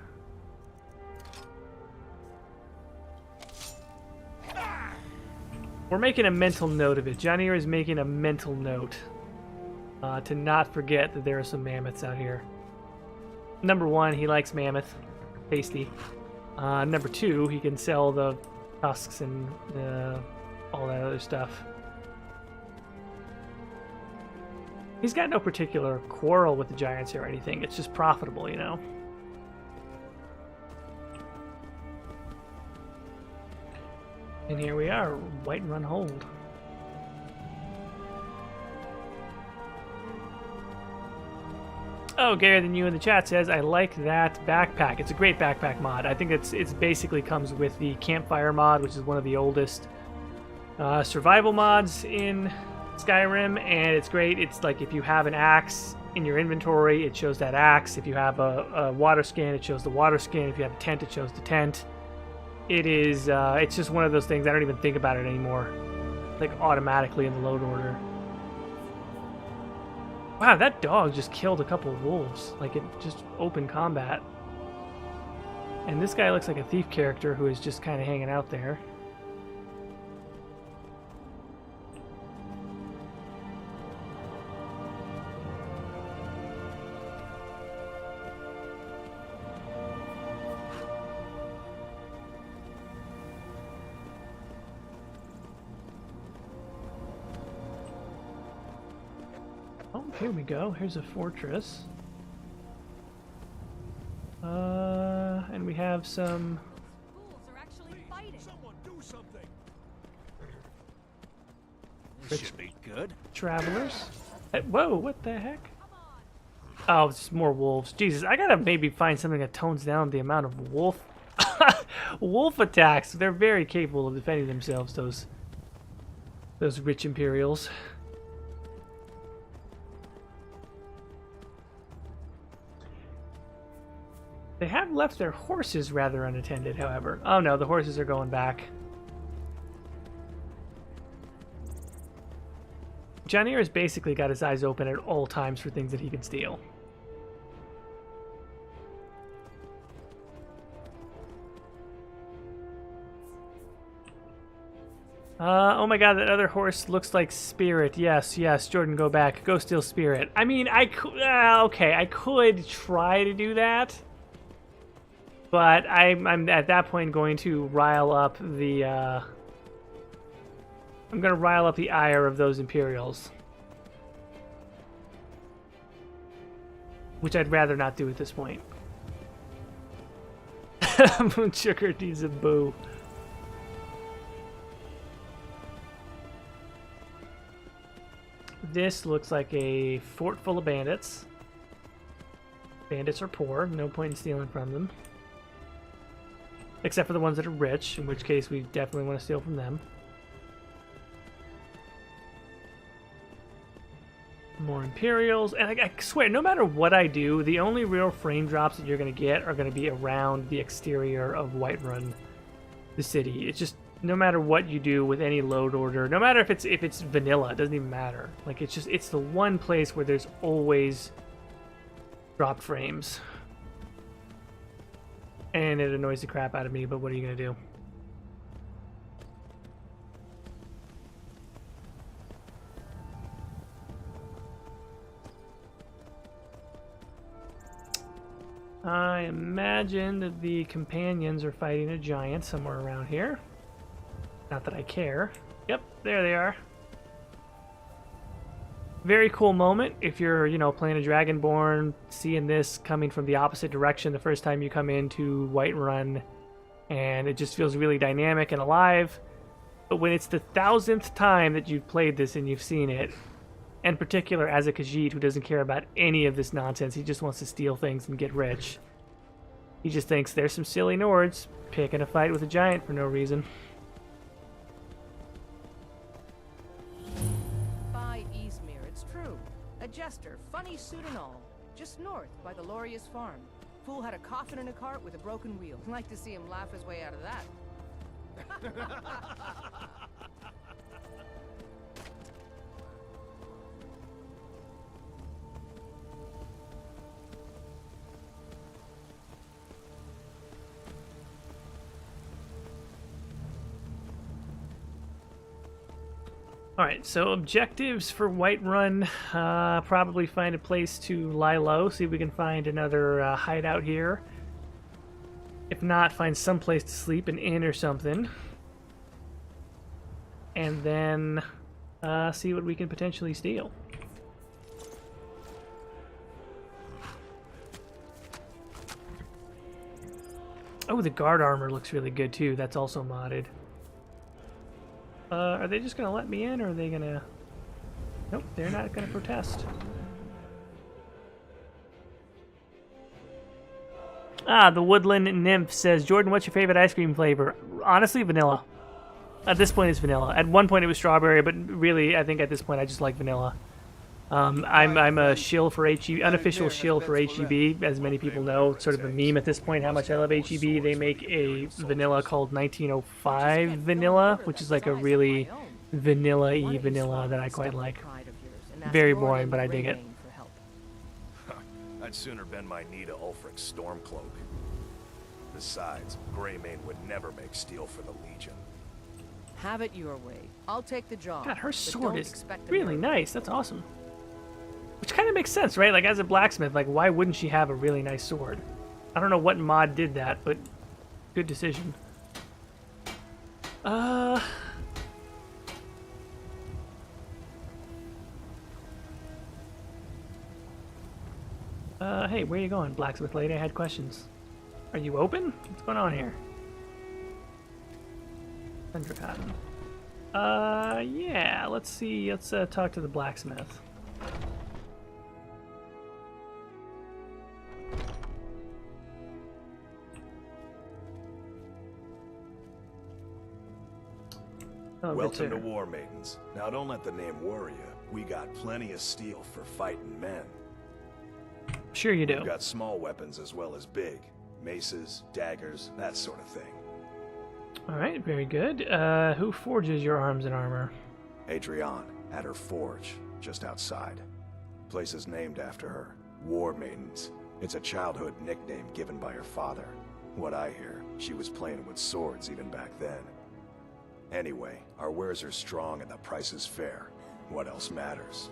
we're making a mental note of it. Johnny is making a mental note to not forget that there are some mammoths out here. Number one, he likes mammoth. Tasty. Number two, he can sell the tusks and all that other stuff. He's got no particular quarrel with the giants or anything. It's just profitable, you know? And here we are, Whiterun Hold. Oh, Gary than you in the chat says, I like that backpack. It's a great backpack mod. I think it's basically comes with the campfire mod, which is one of the oldest survival mods in Skyrim, and it's great. It's like if you have an axe in your inventory, it shows that axe. If you have a water skin, it shows the water skin. If you have a tent, it shows the tent. It is, it's just one of those things, I don't even think about it anymore. Like automatically in the load order. Wow, that dog just killed a couple of wolves, like in just open combat. And this guy looks like a thief character who is just kind of hanging out there. Oh, here we go. Here's a fortress. And we have some... Fools are actually fighting. Someone do something. good. Travelers. Whoa, what the heck? Oh, it's just more wolves. Jesus, I gotta maybe find something that tones down the amount of wolf wolf attacks. They're very capable of defending themselves, those rich Imperials. They have left their horses rather unattended, however. Oh no, the horses are going back. Johnny has basically got his eyes open at all times for things that he can steal. Oh my god, that other horse looks like Spirit. Yes, yes, Jordan, go back. Go steal Spirit. I mean, I could... okay, I could try to do that. But I'm at that point going to rile up the... I'm going to rile up the ire of those Imperials. Which I'd rather not do at this point. Moon Sugar needs a boo. This looks like a fort full of bandits. Bandits are poor, no point in stealing from them. Except for the ones that are rich, in which case we definitely want to steal from them. More Imperials, and I swear, no matter what I do, the only real frame drops that you're going to get are going to be around the exterior of Whiterun, the city. It's just, no matter what you do with any load order, no matter if it's vanilla, it doesn't even matter. Like, it's the one place where there's always drop frames. And it annoys the crap out of me, but what are you going to do? I imagine that the companions are fighting a giant somewhere around here. Not that I care. Yep, there they are. Very cool moment if you're, you know, playing a Dragonborn, seeing this coming from the opposite direction the first time you come into Whiterun, and it just feels really dynamic and alive. But when it's the 1000th time that you've played this and you've seen it, in particular as a Khajiit who doesn't care about any of this nonsense, he just wants to steal things and get rich. He just thinks there's some silly Nords picking a fight with a giant for no reason. By Eastmere, it's true. A jester, funny suit and all. Just north by the Loria's farm. Fool had a coffin in a cart with a broken wheel. Like to see him laugh his way out of that. Alright, so objectives for Whiterun, probably find a place to lie low, see if we can find another hideout here. If not, find some place to sleep, an inn or something. And then see what we can potentially steal. Oh, the guard armor looks really good too, that's also modded. Are they just gonna let me in, or are they gonna... Nope, they're not gonna protest. Ah, the Woodland Nymph says, Jordan, what's your favorite ice cream flavor? Honestly, vanilla. At this point, it's vanilla. At one point, it was strawberry, but really, I think at this point, I just like vanilla. I'm a shill for HEB, unofficial shill for HEB, as many people know. Sort of a meme at this point, how much I love HEB. They make a vanilla called 1905 vanilla, which is like a really vanilla-y vanilla that I quite like. Very boring, but I dig it. I'd sooner bend my knee to Ulfric's Stormcloak. Besides, Greymane would never make steel for the Legion. Have it your way. I'll take the job. God, her but sword don't is expect a really miracle. nice. That's awesome. Which kind of makes sense, right? Like, as a blacksmith, like, why wouldn't she have a really nice sword? I don't know what mod did that, but good decision. Hey, where are you going, blacksmith lady? I had questions. Are you open? What's going on here? Thunder Cotton. Yeah, let's see. Let's talk to the blacksmith. Oh, Welcome to War Maidens. Now don't let the name worry you. We got plenty of steel for fighting men. Sure you do. We've got small weapons as well as big. Maces, daggers, that sort of thing. Alright, very good. Who forges your arms and armor? Adrienne, at her forge, just outside. Place is named after her. War Maidens. It's a childhood nickname given by her father. What I hear, she was playing with swords even back then. Anyway, our wares are strong and the price is fair. What else matters?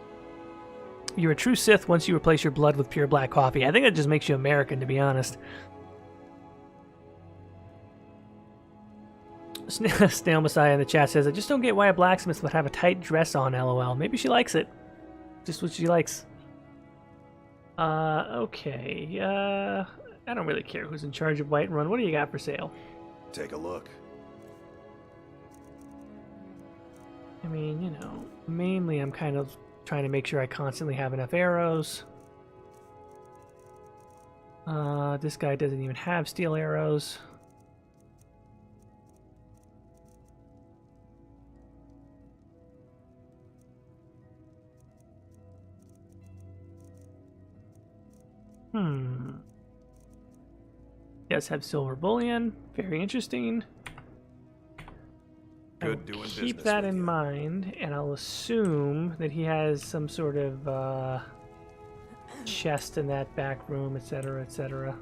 You're a true Sith once you replace your blood with pure black coffee. I think that just makes you American, to be honest. Snail Messiah in the chat says, I just don't get why a blacksmith would have a tight dress on, lol. Maybe she likes it. Just what she likes. Okay. I don't really care who's in charge of Whiterun. What do you got for sale? Take a look. I mean, you know, mainly I'm kind of trying to make sure I constantly have enough arrows. This guy doesn't even have steel arrows. Does have silver bullion. Very interesting. Good doing business. Keep that with in you. mind, and I'll assume that he has some sort of chest in that back room, etc., etc.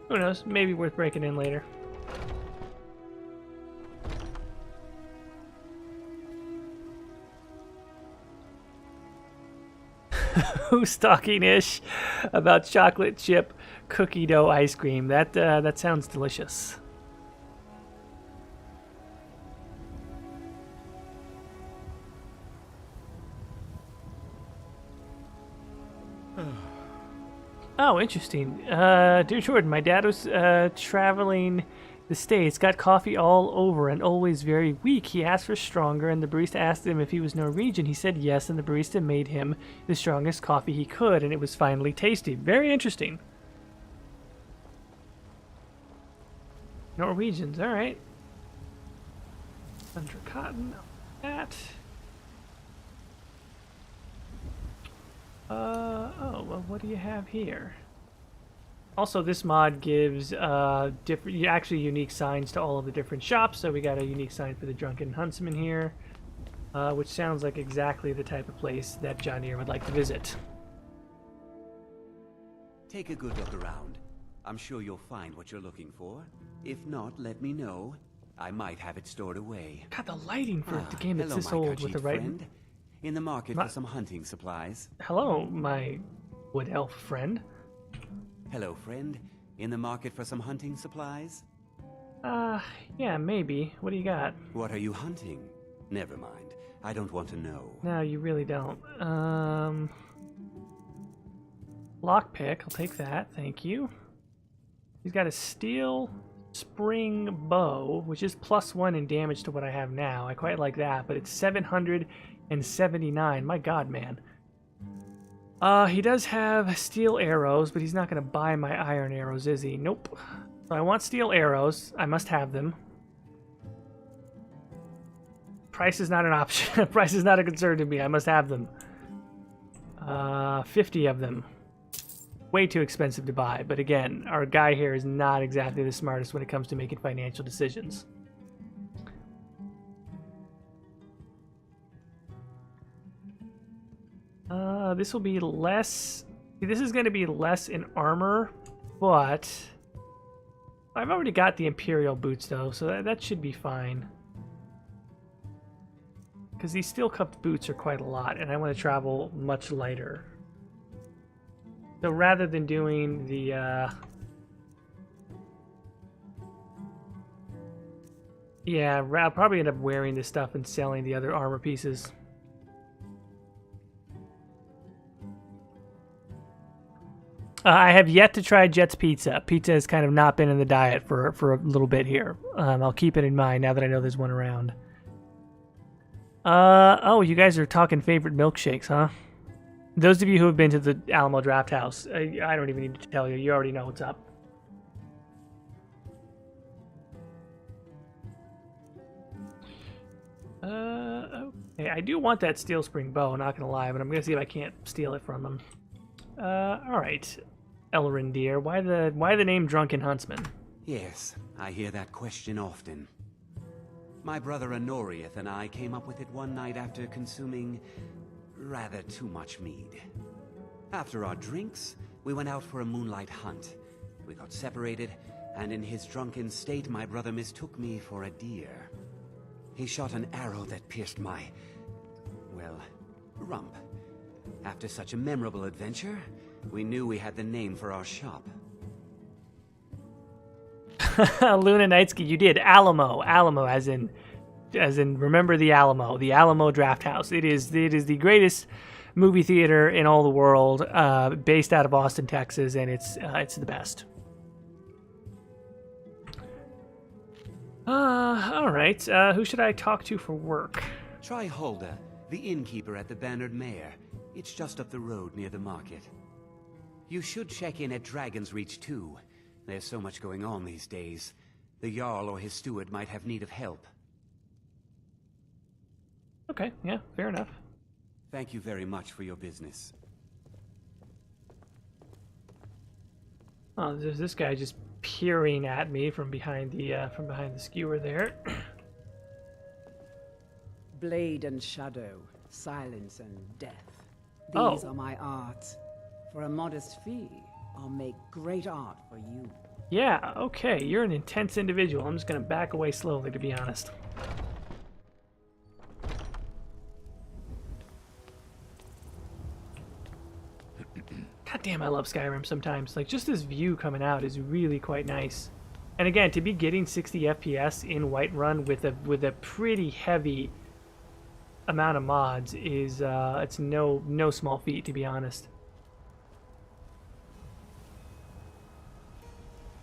Who knows? Maybe worth breaking in later. Who's talking ish about chocolate chip cookie dough ice cream? That sounds delicious. Oh, interesting. Dear Jordan, my dad was traveling the States, got coffee all over and always very weak. He asked for stronger, and the barista asked him if he was Norwegian. He said yes, and the barista made him the strongest coffee he could, and it was finally tasty. Very interesting. Norwegians, all right. Under cotton, that. Oh, well, what do you have here? Also, this mod gives different, actually unique signs to all of the different shops. So we got a unique sign for the Drunken Huntsman here, which sounds like exactly the type of place that John Deere would like to visit. Take a good look around. I'm sure you'll find what you're looking for. If not, let me know. I might have it stored away. God, the lighting for a game that's Hello, this my old with the Khajiit right... friend. In the market for some hunting supplies. Hello, my wood elf friend. Hello, friend. In the market for some hunting supplies? Yeah, maybe. What do you got? What are you hunting? Never mind. I don't want to know. No, you really don't. Lockpick, I'll take that, thank you. He's got a steel spring bow, which is +1 in damage to what I have now. I quite like that, but it's 779. My god, man. He does have steel arrows, but he's not going to buy my iron arrows, is he? Nope. So I want steel arrows. I must have them. Price is not an option. Price is not a concern to me. I must have them. 50 of them. Way too expensive to buy. But again, our guy here is not exactly the smartest when it comes to making financial decisions. This will be less... This is going to be less in armor, but... I've already got the Imperial boots, though, so that should be fine. Because these steel-cupped boots are quite a lot, and I want to travel much lighter. So rather than doing the... Yeah, I'll probably end up wearing this stuff and selling the other armor pieces. I have yet to try Jet's Pizza. Pizza has kind of not been in the diet for a little bit here. I'll keep it in mind now that I know there's one around. Oh, you guys are talking favorite milkshakes, huh? Those of you who have been to the Alamo Draft House, I don't even need to tell you. You already know what's up. Okay, I do want that steel spring bow, not gonna lie, but I'm gonna see if I can't steal it from him. Alright. Elrendir, why the name Drunken Huntsman? Yes, I hear that question often. My brother Honorius and I came up with it one night after consuming rather too much mead. After our drinks, we went out for a moonlight hunt. We got separated, and in his drunken state, my brother mistook me for a deer. He shot an arrow that pierced my, well, rump. After such a memorable adventure, we knew we had the name for our shop. Luna Knightsky, you did. Alamo, as in remember the Alamo Draft House. It is the greatest movie theater in all the world, based out of Austin, Texas, and it's the best. All right. Who should I talk to for work? Try Hulda, the innkeeper at the Bannered Mare. It's just up the road near the market. You should check in at Dragon's Reach too. There's so much going on these days. The Jarl or his steward might have need of help. Okay, yeah, fair enough. Thank you very much for your business. Oh, there's this guy just peering at me from behind the skewer there. Blade and shadow, silence and death. Oh. These are my arts. For a modest fee, I'll make great art for you. Yeah, okay, you're an intense individual. I'm just gonna back away slowly, to be honest. God damn, I love Skyrim sometimes. Like, just this view coming out is really quite nice. And again, to be getting 60 FPS in Whiterun with a pretty heavy amount of mods is it's no small feat, to be honest.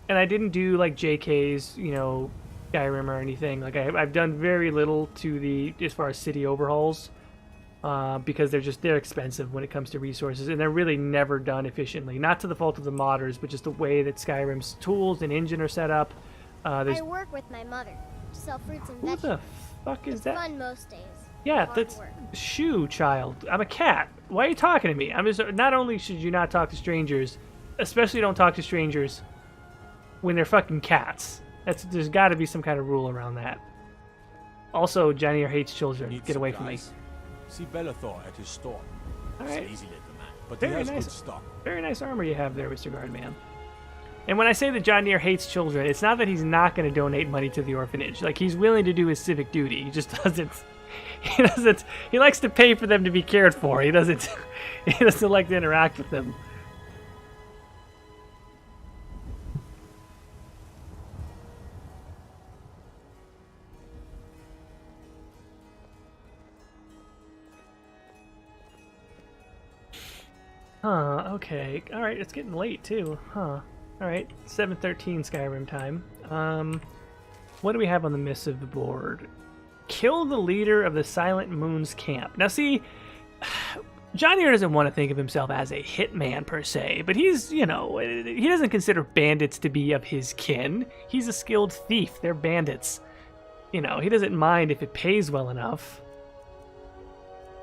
And I didn't do like JK's, Skyrim or anything. Like I've done very little to as far as city overhauls, because they're expensive when it comes to resources, and they're really never done efficiently. Not to the fault of the modders, but just the way that Skyrim's tools and engine are set up. I work with my mother to sell fruits and Who vegetables. the fuck is It's that? fun most days. Yeah, Hard that's work. shoo, child. I'm a cat. Why are you talking to me? I'm just. Not only should you not talk to strangers, especially don't talk to strangers when they're fucking cats. There's got to be some kind of rule around that. Also, Johnny hates children. Need Get away from me. supplies? See Bellathor at his store. All He's right. an easy little man, but he Very has nice. good stock. Very nice armor you have there, Mr. Guardman. And when I say that John Deere hates children, it's not that he's not going to donate money to the orphanage. Like, he's willing to do his civic duty. He just doesn't. He likes to pay for them to be cared for. He doesn't like to interact with them. Huh, okay. Alright, it's getting late too. Huh. Alright, 7:13 Skyrim time. What do we have on the missive board? Kill the leader of the Silent Moon's camp. Now see, John Deere doesn't want to think of himself as a hitman per se, but he's, he doesn't consider bandits to be of his kin. He's a skilled thief. They're bandits. He doesn't mind if it pays well enough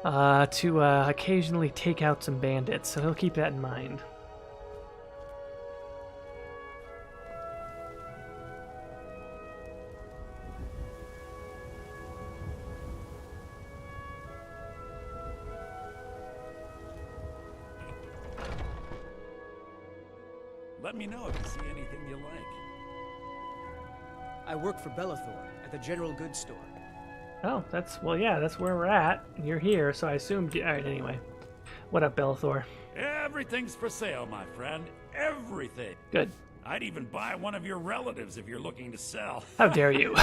to occasionally take out some bandits, so he'll keep that in mind. Let me know if you see anything you like. I work for Bellathor at the general goods store. Oh, that's where we're at. You're here, so I assumed. All right, anyway. What up, Bellathor? Everything's for sale, my friend. Everything. Good. I'd even buy one of your relatives if you're looking to sell. How dare you?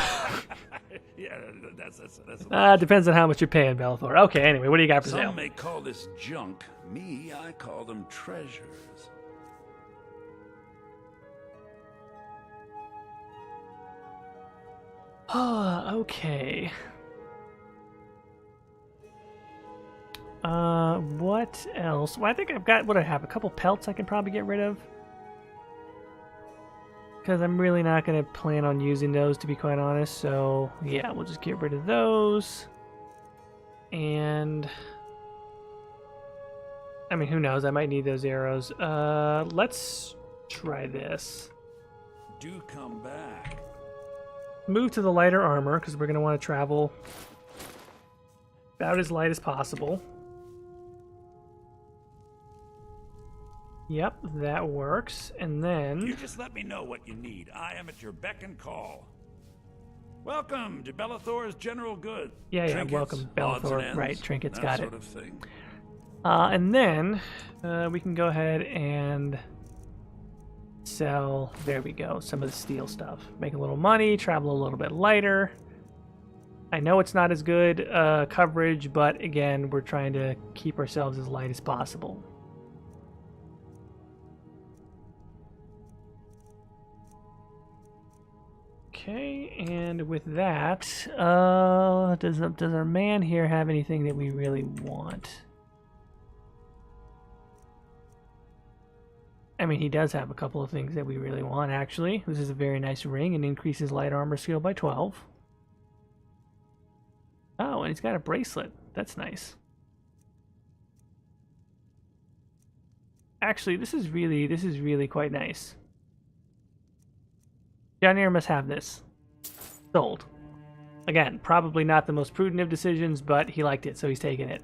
Yeah, that's Depends on how much you're paying, Bellathor. Okay, anyway, what do you got for sale? Some may call this junk. Me, I call them treasures. Oh, okay. What else? Well, I think I've got what I have. A couple pelts I can probably get rid of. Because I'm really not going to plan on using those, to be quite honest. So, yeah, we'll just get rid of those. And... I mean, who knows? I might need those arrows. Let's try this. Do come back. Move to the lighter armor, because we're going to want to travel about as light as possible. Yep, that works. And then... You just let me know what you need. I am at your beck and call. Welcome to Bellathor's General Good. Yeah, Trinkets, welcome, Bellathor. Right, trinkets, got it. Sort of thing. And then we can go ahead and sell, there we go, some of the steel stuff. Make a little money, travel a little bit lighter. I know it's not as good coverage, but again, we're trying to keep ourselves as light as possible. Okay, and with that, does our man here have anything that we really want? I mean, he does have a couple of things that we really want, actually. This is a very nice ring and increases light armor skill by 12. Oh, and he's got a bracelet. That's nice. Actually, this is really quite nice. Johnny must have this. Sold. Again, probably not the most prudent of decisions, but he liked it, so he's taking it.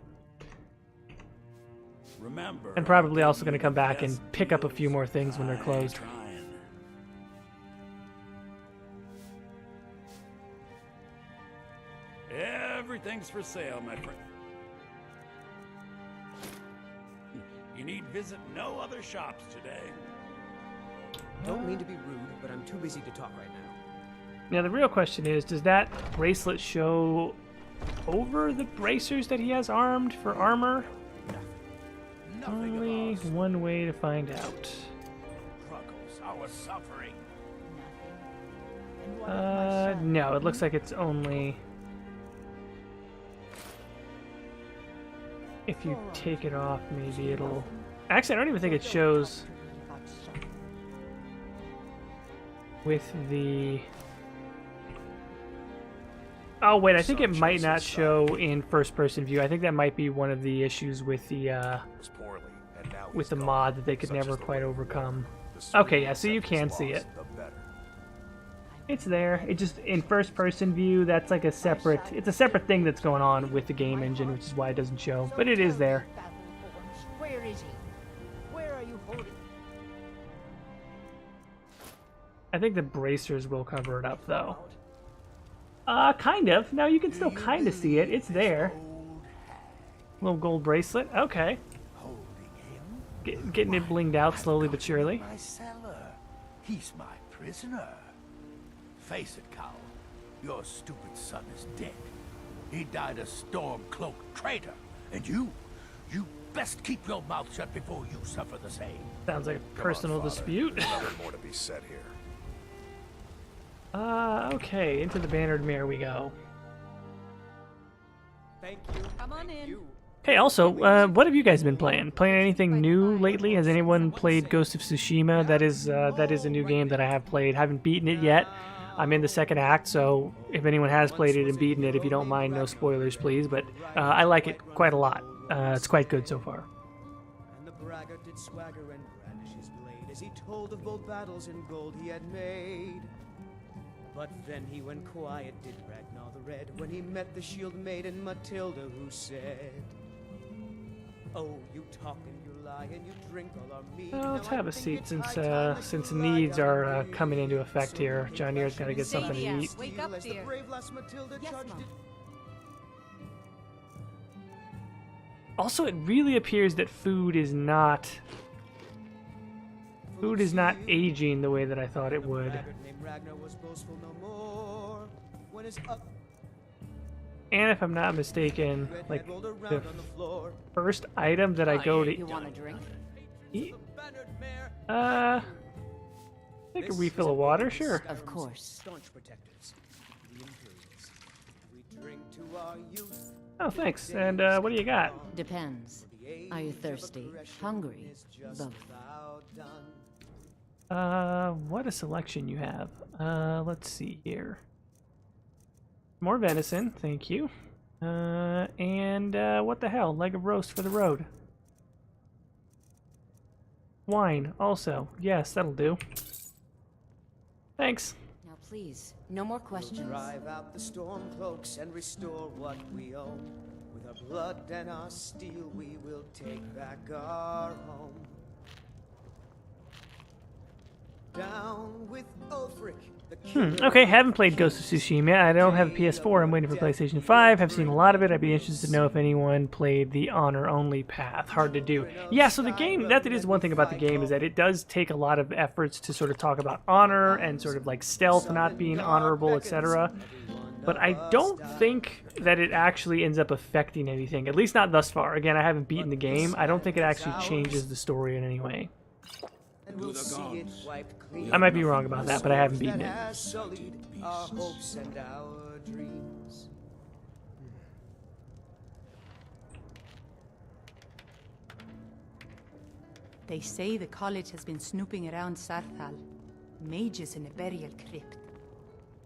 Remember, and probably also going to come back and pick up a few more things when they're closed. Everything's for sale, my friend. You need visit no other shops today. Don't mean to be rude, but I'm too busy to talk right now. Now the real question is, does that bracelet show over the bracers that he has armed for armor? Only one way to find out. No, it looks like it's only if you take it off, maybe it'll... Actually, I don't even think it shows with the... Oh, wait, I think it might not show in first-person view. I think that might be one of the issues with the mod that they could never quite overcome. Okay, yeah, so you can see it. It's there. It just, in first-person view, that's like a separate... It's a separate thing that's going on with the game engine, which is why it doesn't show. But it is there. Where is he? Where are you holding? I think the bracers will cover it up, though. Kind of. No, you can still kind of see it. It's there. Little gold bracelet. Okay. Getting it blinged out slowly but surely. My cellar. He's my prisoner. Face it, Cal. Your stupid son is dead. He died a storm-cloaked traitor. And you best keep your mouth shut before you suffer the same. Sounds like a personal dispute. Nothing more to be said here. Okay, into the Bannered Mare we go. Thank you. Come on in. Hey, also, what have you guys been playing? Playing anything new lately? Has anyone played Ghost of Tsushima? That is a new game that I have played. Haven't beaten it yet. I'm in the second act, so if anyone has played it and beaten it, if you don't mind, no spoilers, please. But I like it quite a lot. It's quite good so far. And the braggart did swagger and brandish his blade as he told of bold battles in gold he had made. But then he went quiet, did Ragnar the Red, when he met the shield maiden Matilda, who said, "Oh, you talk and you lie and you drink all our mead." Well, let's have a seat since needs are coming into effect here. John Deere's got to get something to eat. Wake up, dear. Yes, Mom. Also, it really appears that food is not aging the way that I thought it would. And if I'm not mistaken, like the first item that I go to... You want a drink? Take a refill of water, sure. Of course. Oh, thanks. And what do you got? Depends. Are you thirsty? Hungry? Both. What a selection you have. Let's see here. More venison, thank you. And what the hell? Leg of roast for the road. Wine, also. Yes, that'll do. Thanks. Now please, no more questions. We'll drive out the storm cloaks and restore what we own. With our blood and our steel, we will take back our home. Down with Ulfric, the Okay, haven't played Ghost of Tsushima. I don't have a PS4. I'm waiting for PlayStation 5. Have seen a lot of it. I'd be interested to know if anyone played the honor-only path. Hard to do. Yeah, so the game, that is one thing about the game, is that it does take a lot of efforts to sort of talk about honor and sort of like stealth, not being honorable, etc. But I don't think that it actually ends up affecting anything, at least not thus far. Again, I haven't beaten the game. I don't think it actually changes the story in any way. I might be wrong about that, but I haven't beaten it. They say the college has been snooping around Sarthal. Mages in a burial crypt.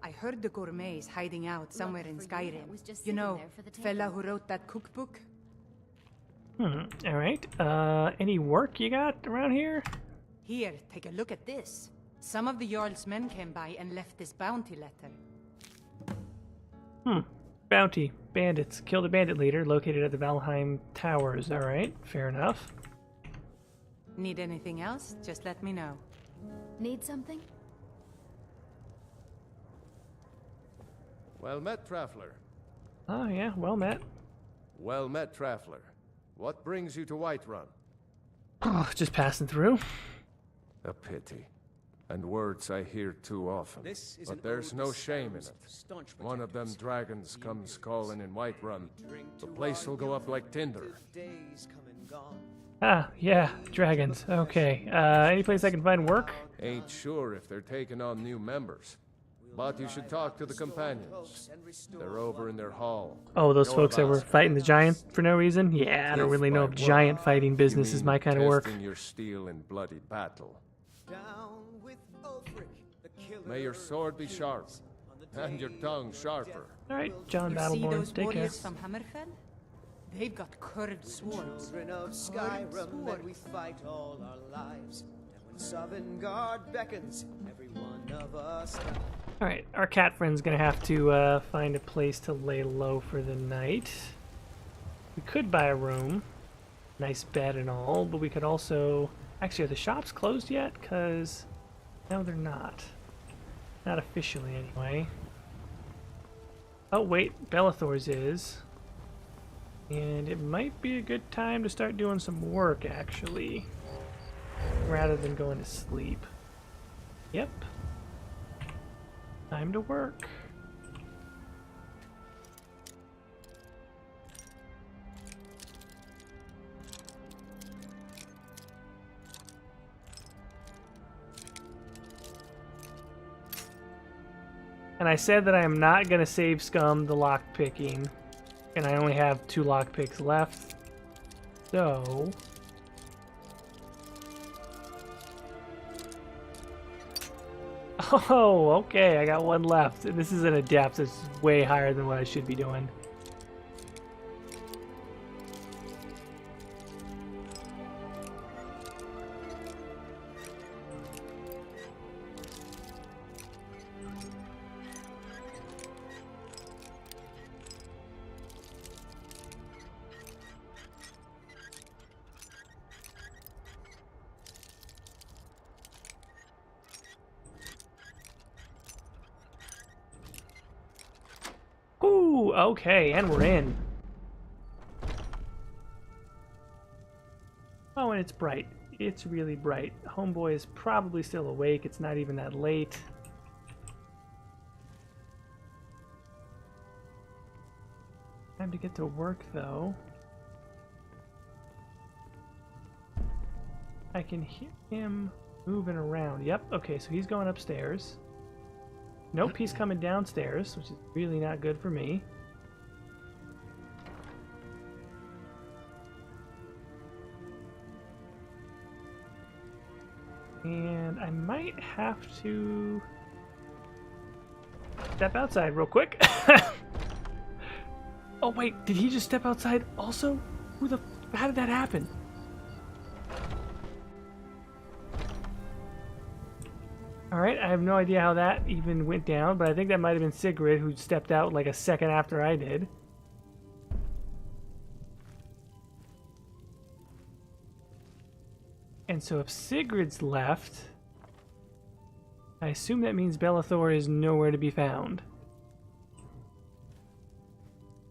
I heard the gourmets hiding out somewhere in Skyrim. You know, fella who wrote that cookbook? Alright. Any work you got around here? Here, take a look at this. Some of the Jarl's men came by and left this bounty letter. Bounty. Bandits. Kill the bandit leader located at the Valheim Towers. Alright, fair enough. Need anything else? Just let me know. Need something? Well met, Traveler. Oh yeah, well met. Well met, Traveler. What brings you to Whiterun? Oh, just passing through. A pity. And words I hear too often. But there's no shame in it. One of them dragons comes calling in Whiterun. The place will go up like tinder. Ah, yeah, dragons. Okay. Any place I can find work? Ain't sure if they're taking on new members. But you should talk to the companions. They're over in their hall. Oh, those folks that were fighting the giant for no reason? Yeah, I don't really know if giant fighting business is my kind of work. Testing your steel in bloody battle. May your sword be sharp, and your tongue sharper. Alright, John Battleborn, take care. From Hammerfell? They've got curved swords. Children of Skyrim, that we fight all our lives. And when Sovngarde beckons, every one of us. Alright, our cat friend's gonna have to find a place to lay low for the night. We could buy a room, nice bed and all, but we could also... Actually, are the shops closed yet? Because... No, they're not. Not officially, anyway. Oh, wait, Bellathor's is. And it might be a good time to start doing some work, actually. Rather than going to sleep. Yep. Time to work. And I said that I am not going to save scum the lockpicking. And I only have 2 lockpicks left. So... Oh, okay, I got 1 left. This is an adept that's way higher than what I should be doing. Ooh, okay, and we're in. Oh, and it's bright. It's really bright. Homeboy is probably still awake. It's not even that late. Time to get to work, though. I can hear him moving around. Yep, okay, so he's going upstairs. Nope, he's coming downstairs, which is really not good for me. And I might have to step outside real quick. Oh wait, did he just step outside also? How did that happen? Alright, I have no idea how that even went down, but I think that might have been Sigrid who stepped out like a second after I did. And so if Sigrid's left, I assume that means Belethor is nowhere to be found.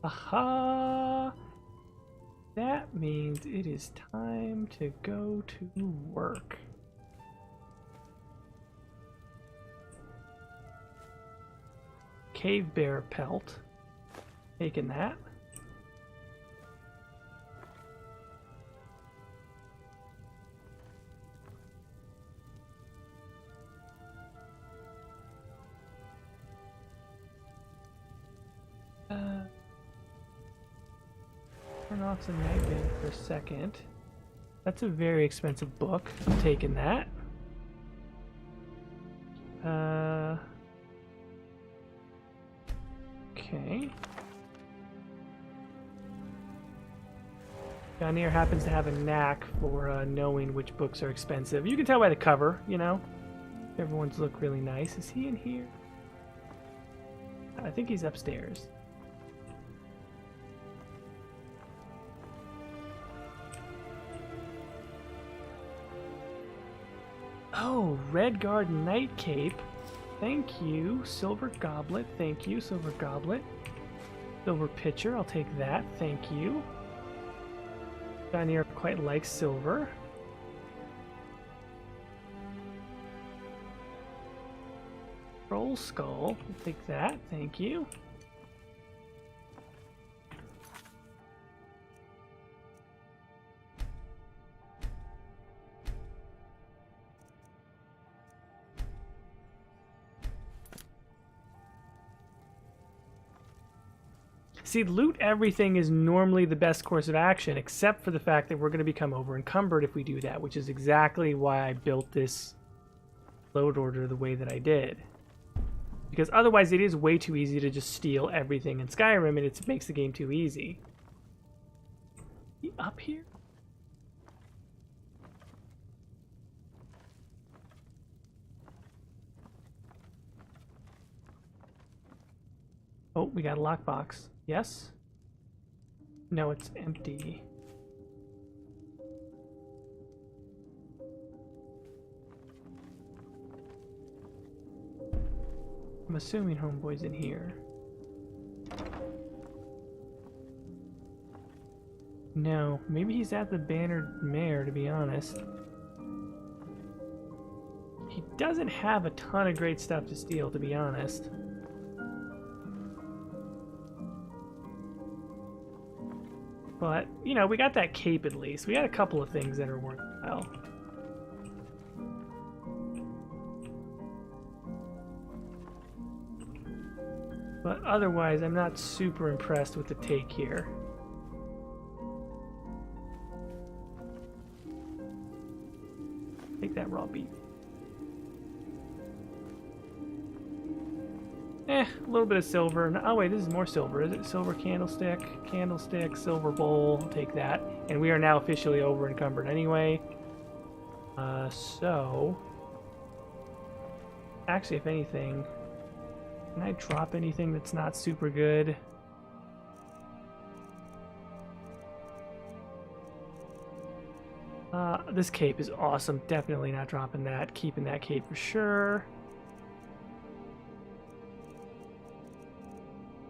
Aha! That means it is time to go to work. Cave bear pelt. Taking that. Turn off the night vision for a second. That's a very expensive book. I'm taking that. Okay. John here happens to have a knack for knowing which books are expensive. You can tell by the cover, you know. Everyone's look really nice. Is he in here? I think he's upstairs. Oh, Redguard Night Cape. Thank you. Silver Goblet. Thank you, Silver Goblet. Silver Pitcher. I'll take that. Thank you. Johnny quite likes silver. Troll Skull. I'll take that. Thank you. See, loot everything is normally the best course of action, except for the fact that we're going to become over-encumbered if we do that, which is exactly why I built this load order the way that I did. Because otherwise it is way too easy to just steal everything in Skyrim, and it makes the game too easy. He up here? Oh, we got a lockbox. Yes? No, it's empty. I'm assuming Homeboy's in here. No, maybe he's at the Bannered Mare, to be honest. He doesn't have a ton of great stuff to steal, to be honest. But, you know, we got that cape at least. We got a couple of things that are worthwhile. But otherwise, I'm not super impressed with the take here. Take that raw beef. A little bit of silver. Oh wait, this is more silver. Is it silver candlestick? Candlestick, silver bowl. I'll take that. And we are now officially over encumbered anyway. So... Actually, if anything... Can I drop anything that's not super good? This cape is awesome. Definitely not dropping that. Keeping that cape for sure.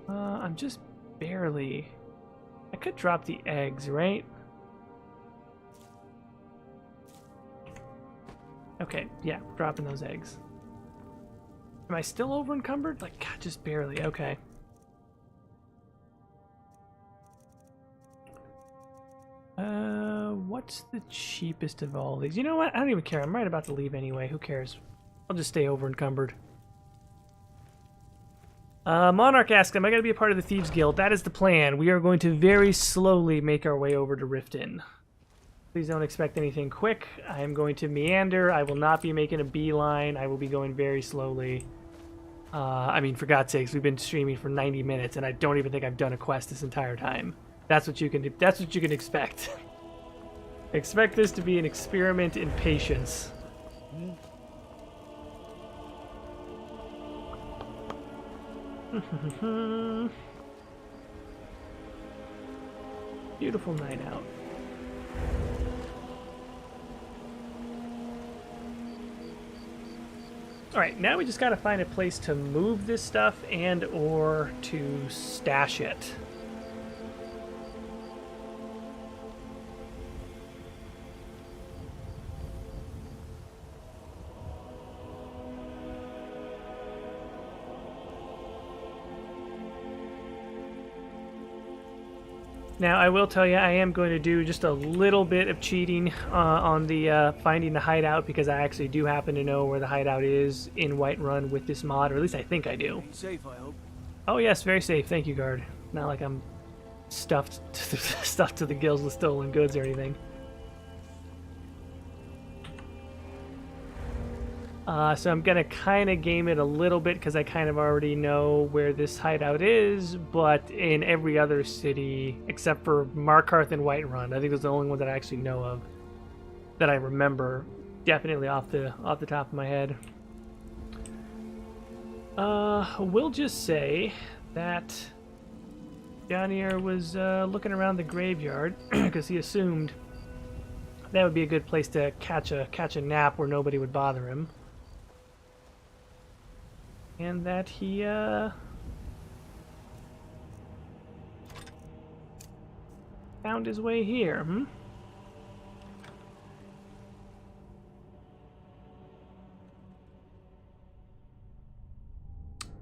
I'm just barely... I could drop the eggs, right? Okay, yeah, dropping those eggs. Am I still over encumbered? Like, God, just barely. Okay. What's the cheapest of all these? You know what? I don't even care. I'm right about to leave anyway. Who cares? I'll just stay over encumbered. Monarch asks, am I going to be a part of the Thieves Guild? That is the plan. We are going to very slowly make our way over to Riften. Please don't expect anything quick. I am going to meander. I will not be making a beeline. I will be going very slowly. I mean, for God's sakes, we've been streaming for 90 minutes, and I don't even think I've done a quest this entire time. That's what you can do. That's what you can expect. Expect this to be an experiment in patience. Beautiful night out. Alright, now we just gotta find a place to move this stuff and or to stash it. Now, I will tell you, I am going to do just a little bit of cheating on the finding the hideout, because I actually do happen to know where the hideout is in Whiterun with this mod, or at least I think I do. Safe, I hope. Oh yes, very safe. Thank you, guard. Not like I'm stuffed to the gills with stolen goods or anything. So I'm gonna kind of game it a little bit because I kind of already know where this hideout is, but in every other city except for Markarth and Whiterun, I think that's the only one that I actually know of that I remember definitely off the top of my head. We'll just say that Johnnier was looking around the graveyard because he assumed that would be a good place to catch a nap where nobody would bother him. And that he, found his way here,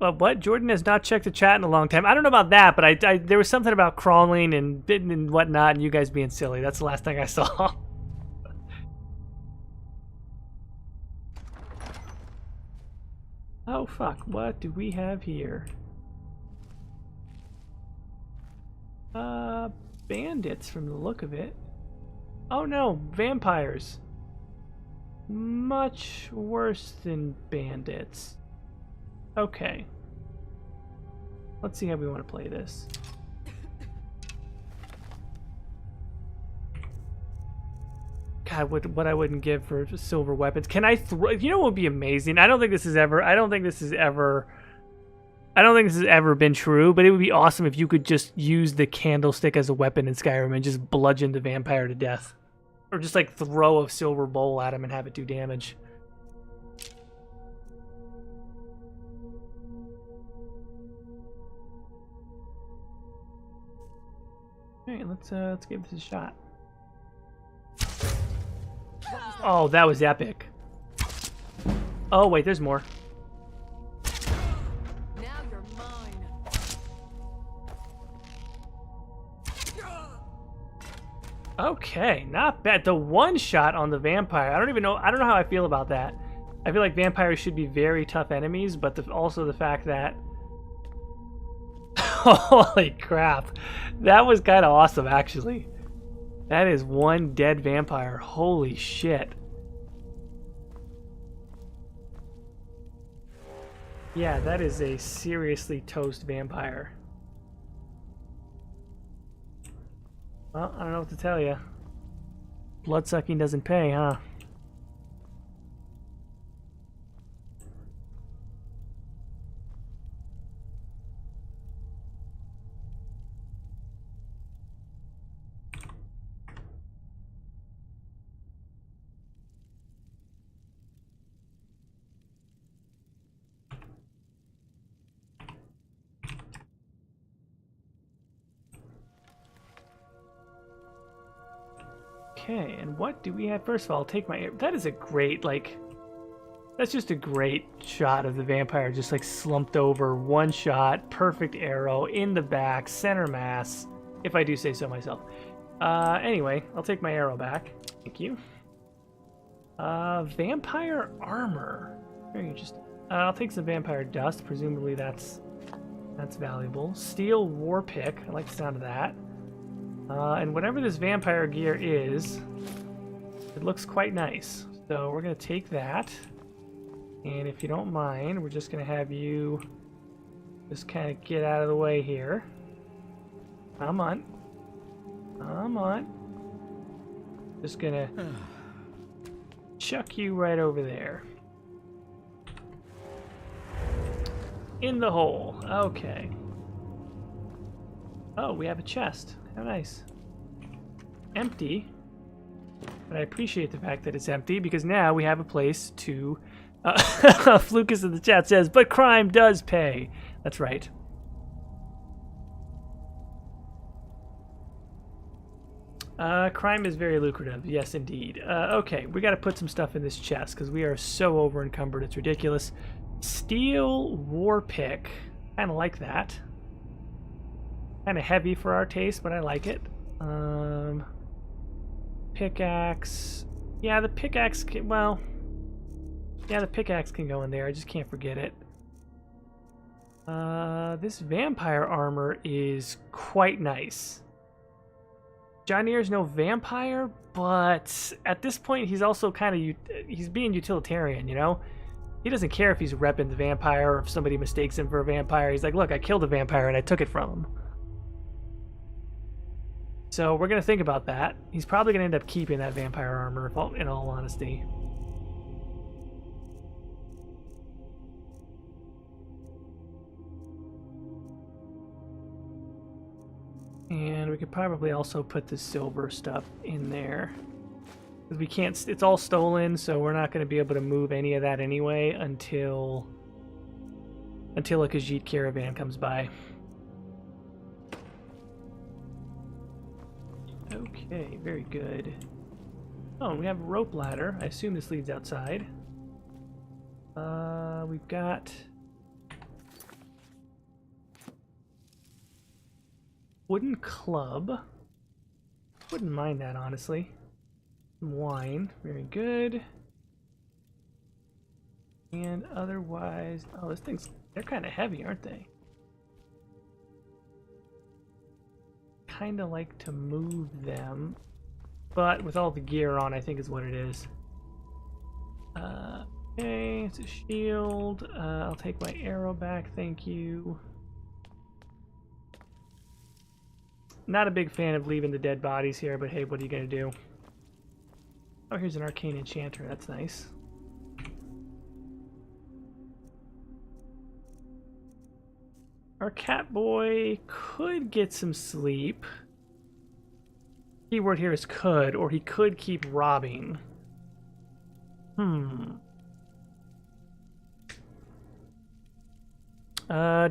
Well, what? Jordan has not checked the chat in a long time. I don't know about that, but there was something about crawling and whatnot and you guys being silly. That's the last thing I saw. Oh, fuck. What do we have here? Bandits from the look of it. Oh, no. Vampires. Much worse than bandits. Okay. Let's see how we want to play this. God, what I wouldn't give for silver weapons. Can I throw? You know what would be amazing? I don't think this has ever been true, but it would be awesome if you could just use the candlestick as a weapon in Skyrim and just bludgeon the vampire to death. Or just like throw a silver bowl at him and have it do damage. Alright, let's give this a shot. Oh, that was epic. Oh, wait, there's more. Now you're mine. Okay, not bad. The one shot on the vampire. I don't know how I feel about that. I feel like vampires should be very tough enemies, but also the fact that holy crap. That was kind of awesome, actually. That is one dead vampire. Holy shit. Yeah, that is a seriously toast vampire. Well, I don't know what to tell you. Bloodsucking doesn't pay, huh? Okay, and what do we have? First of all, I'll take my... That is a great, like... That's just a great shot of the vampire just, like, slumped over. One shot, perfect arrow, in the back, center mass, if I do say so myself. Anyway, I'll take my arrow back. Thank you. Vampire armor. Very interesting. I'll take some vampire dust. Presumably that's valuable. Steel war pick. I like the sound of that. And whatever this vampire gear is, it looks quite nice. So we're going to take that. And if you don't mind, we're just going to have you just kind of get out of the way here. Come on. Come on. Just going to chuck you right over there. In the hole. Okay. Oh, we have a chest. How nice. Empty. But I appreciate the fact that it's empty because now we have a place to... Flucus in the chat says, but crime does pay. That's right. Crime is very lucrative. Yes, indeed. Okay, we got to put some stuff in this chest because we are so over encumbered. It's ridiculous. Steel war pick. Kind of like that. Kind of heavy for our taste, but I like it. Pickaxe. Yeah, the pickaxe can, well... Yeah, the pickaxe can go in there. I just can't forget it. This vampire armor is quite nice. Johnier's no vampire, but at this point he's also kind of... He's being utilitarian, you know? He doesn't care if he's repping the vampire or if somebody mistakes him for a vampire. He's like, look, I killed a vampire and I took it from him. So we're going to think about that. He's probably going to end up keeping that vampire armor, in all honesty. And we could probably also put the silver stuff in there. Because we can't, it's all stolen, so we're not going to be able to move any of that anyway until a Khajiit caravan comes by. Okay, very good. Oh, we have a rope ladder. I assume this leads outside. We've got wooden club. Wouldn't mind that, honestly. Some wine. Very good. And otherwise... Oh, those things, they're kind of heavy, aren't they? Kind of like to move them. But with all the gear on, I think is what it is. Okay, it's a shield. I'll take my arrow back, thank you. Not a big fan of leaving the dead bodies here, but hey, what are you gonna do? Oh, here's an arcane enchanter, that's nice. Our cat boy could get some sleep. Keyword here is could, or he could keep robbing.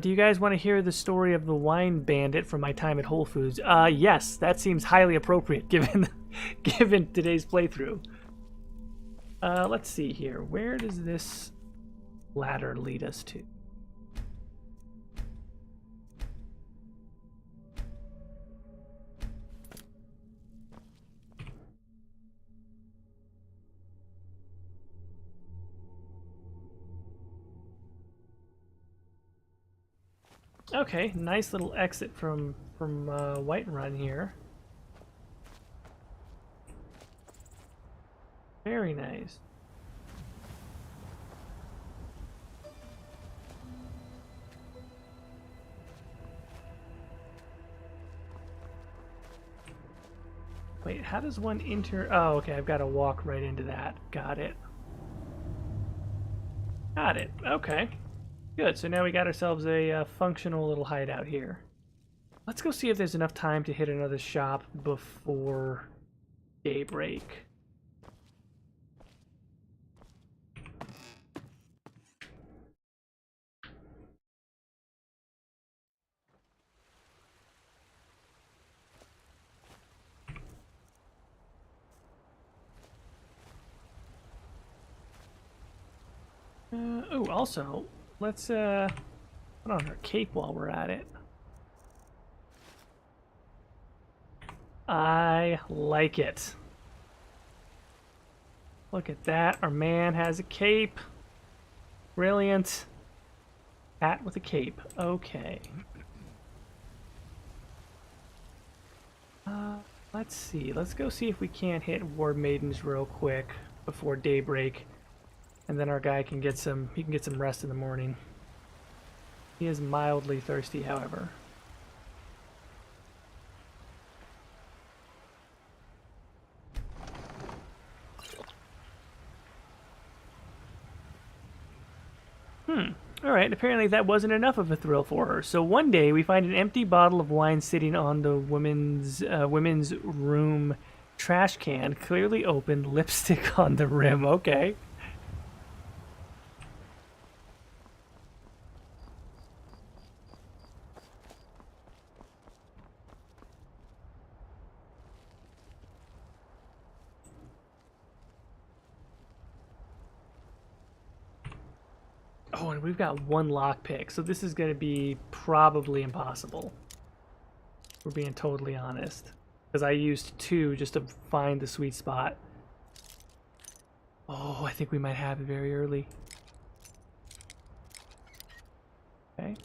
Do you guys want to hear the story of the wine bandit from my time at Whole Foods? Yes, that seems highly appropriate given given today's playthrough. Let's see here. Where does this ladder lead us to? Okay, nice little exit from Whiterun here. Very nice. Wait, how does one enter? Oh, okay, I've got to walk right into that. Got it. Got it. Okay. Good, so now we got ourselves a functional little hideout here. Let's go see if there's enough time to hit another shop before daybreak. Oh, also, let's put on our cape while we're at it. I like it. Look at that. Our man has a cape. Brilliant. Hat with a cape. Okay. Let's see. Let's go see if we can't hit War Maidens real quick before daybreak, and then our guy can get some. He can get some rest in the morning. He is mildly thirsty, however. Alright, apparently that wasn't enough of a thrill for her. So one day we find an empty bottle of wine sitting on the women's room trash can, clearly open, lipstick on the rim. Okay. Oh, and we've got one lockpick, so this is going to be probably impossible. We're being totally honest. Because I used 2 just to find the sweet spot. Oh, I think we might have it very early. Okay.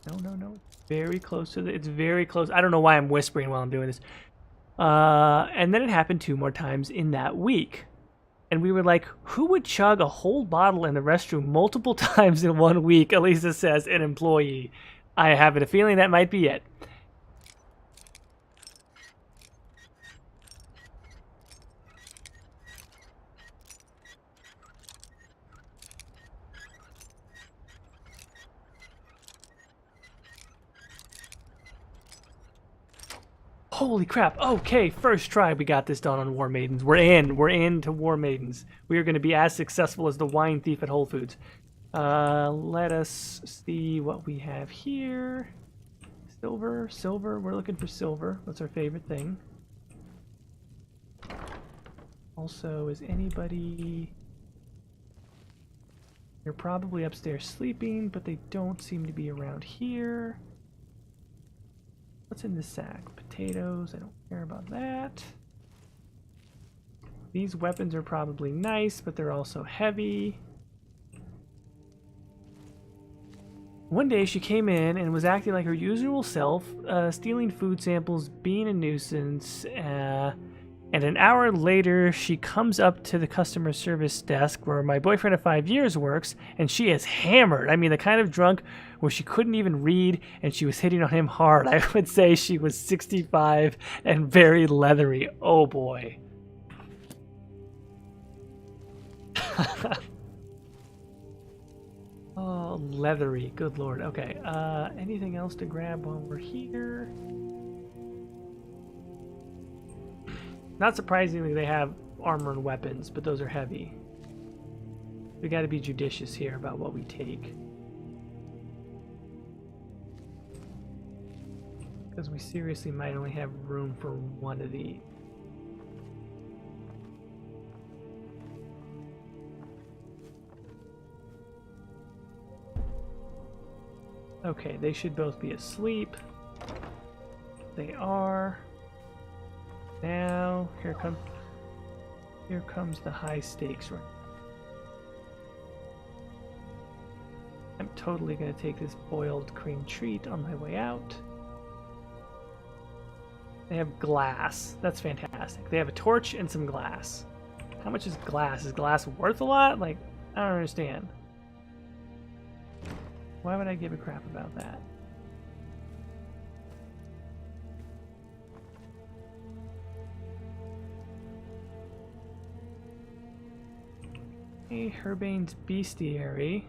No. Very close to the... It's very close. I don't know why I'm whispering while I'm doing this. And then it happened 2 more times in that week. And we were like, who would chug a whole bottle in the restroom multiple times in 1 week? Elisa says, an employee. I have a feeling that might be it. Holy crap. Okay, first try we got this done on War Maidens. We're in to War Maidens. We are going to be as successful as the wine thief at Whole Foods. Let us see what we have here. Silver. We're looking for silver. That's our favorite thing. Also, is anybody... They're probably upstairs sleeping, but they don't seem to be around here. What's in this sack? Potatoes. I don't care about that. These weapons are probably nice, but they're also heavy. One day she came in and was acting like her usual self, stealing food samples, being a nuisance, and an hour later she comes up to the customer service desk where my boyfriend of 5 years works, and she is hammered. I mean, the kind of drunk where she couldn't even read and she was hitting on him hard. I would say she was 65 and very leathery. Oh boy. Oh, leathery. Good lord. Okay. Anything else to grab while we're here? Not surprisingly, they have armor and weapons, but those are heavy. We got to be judicious here about what we take. Because we seriously might only have room for one of these. Okay, they should both be asleep. They are. Now, here comes the high stakes right. I'm totally going to take this boiled cream treat on my way out. They have glass. That's fantastic. They have a torch and some glass. How much is glass? Is glass worth a lot? Like, I don't understand. Why would I give a crap about that? Hey, Herbane's Bestiary.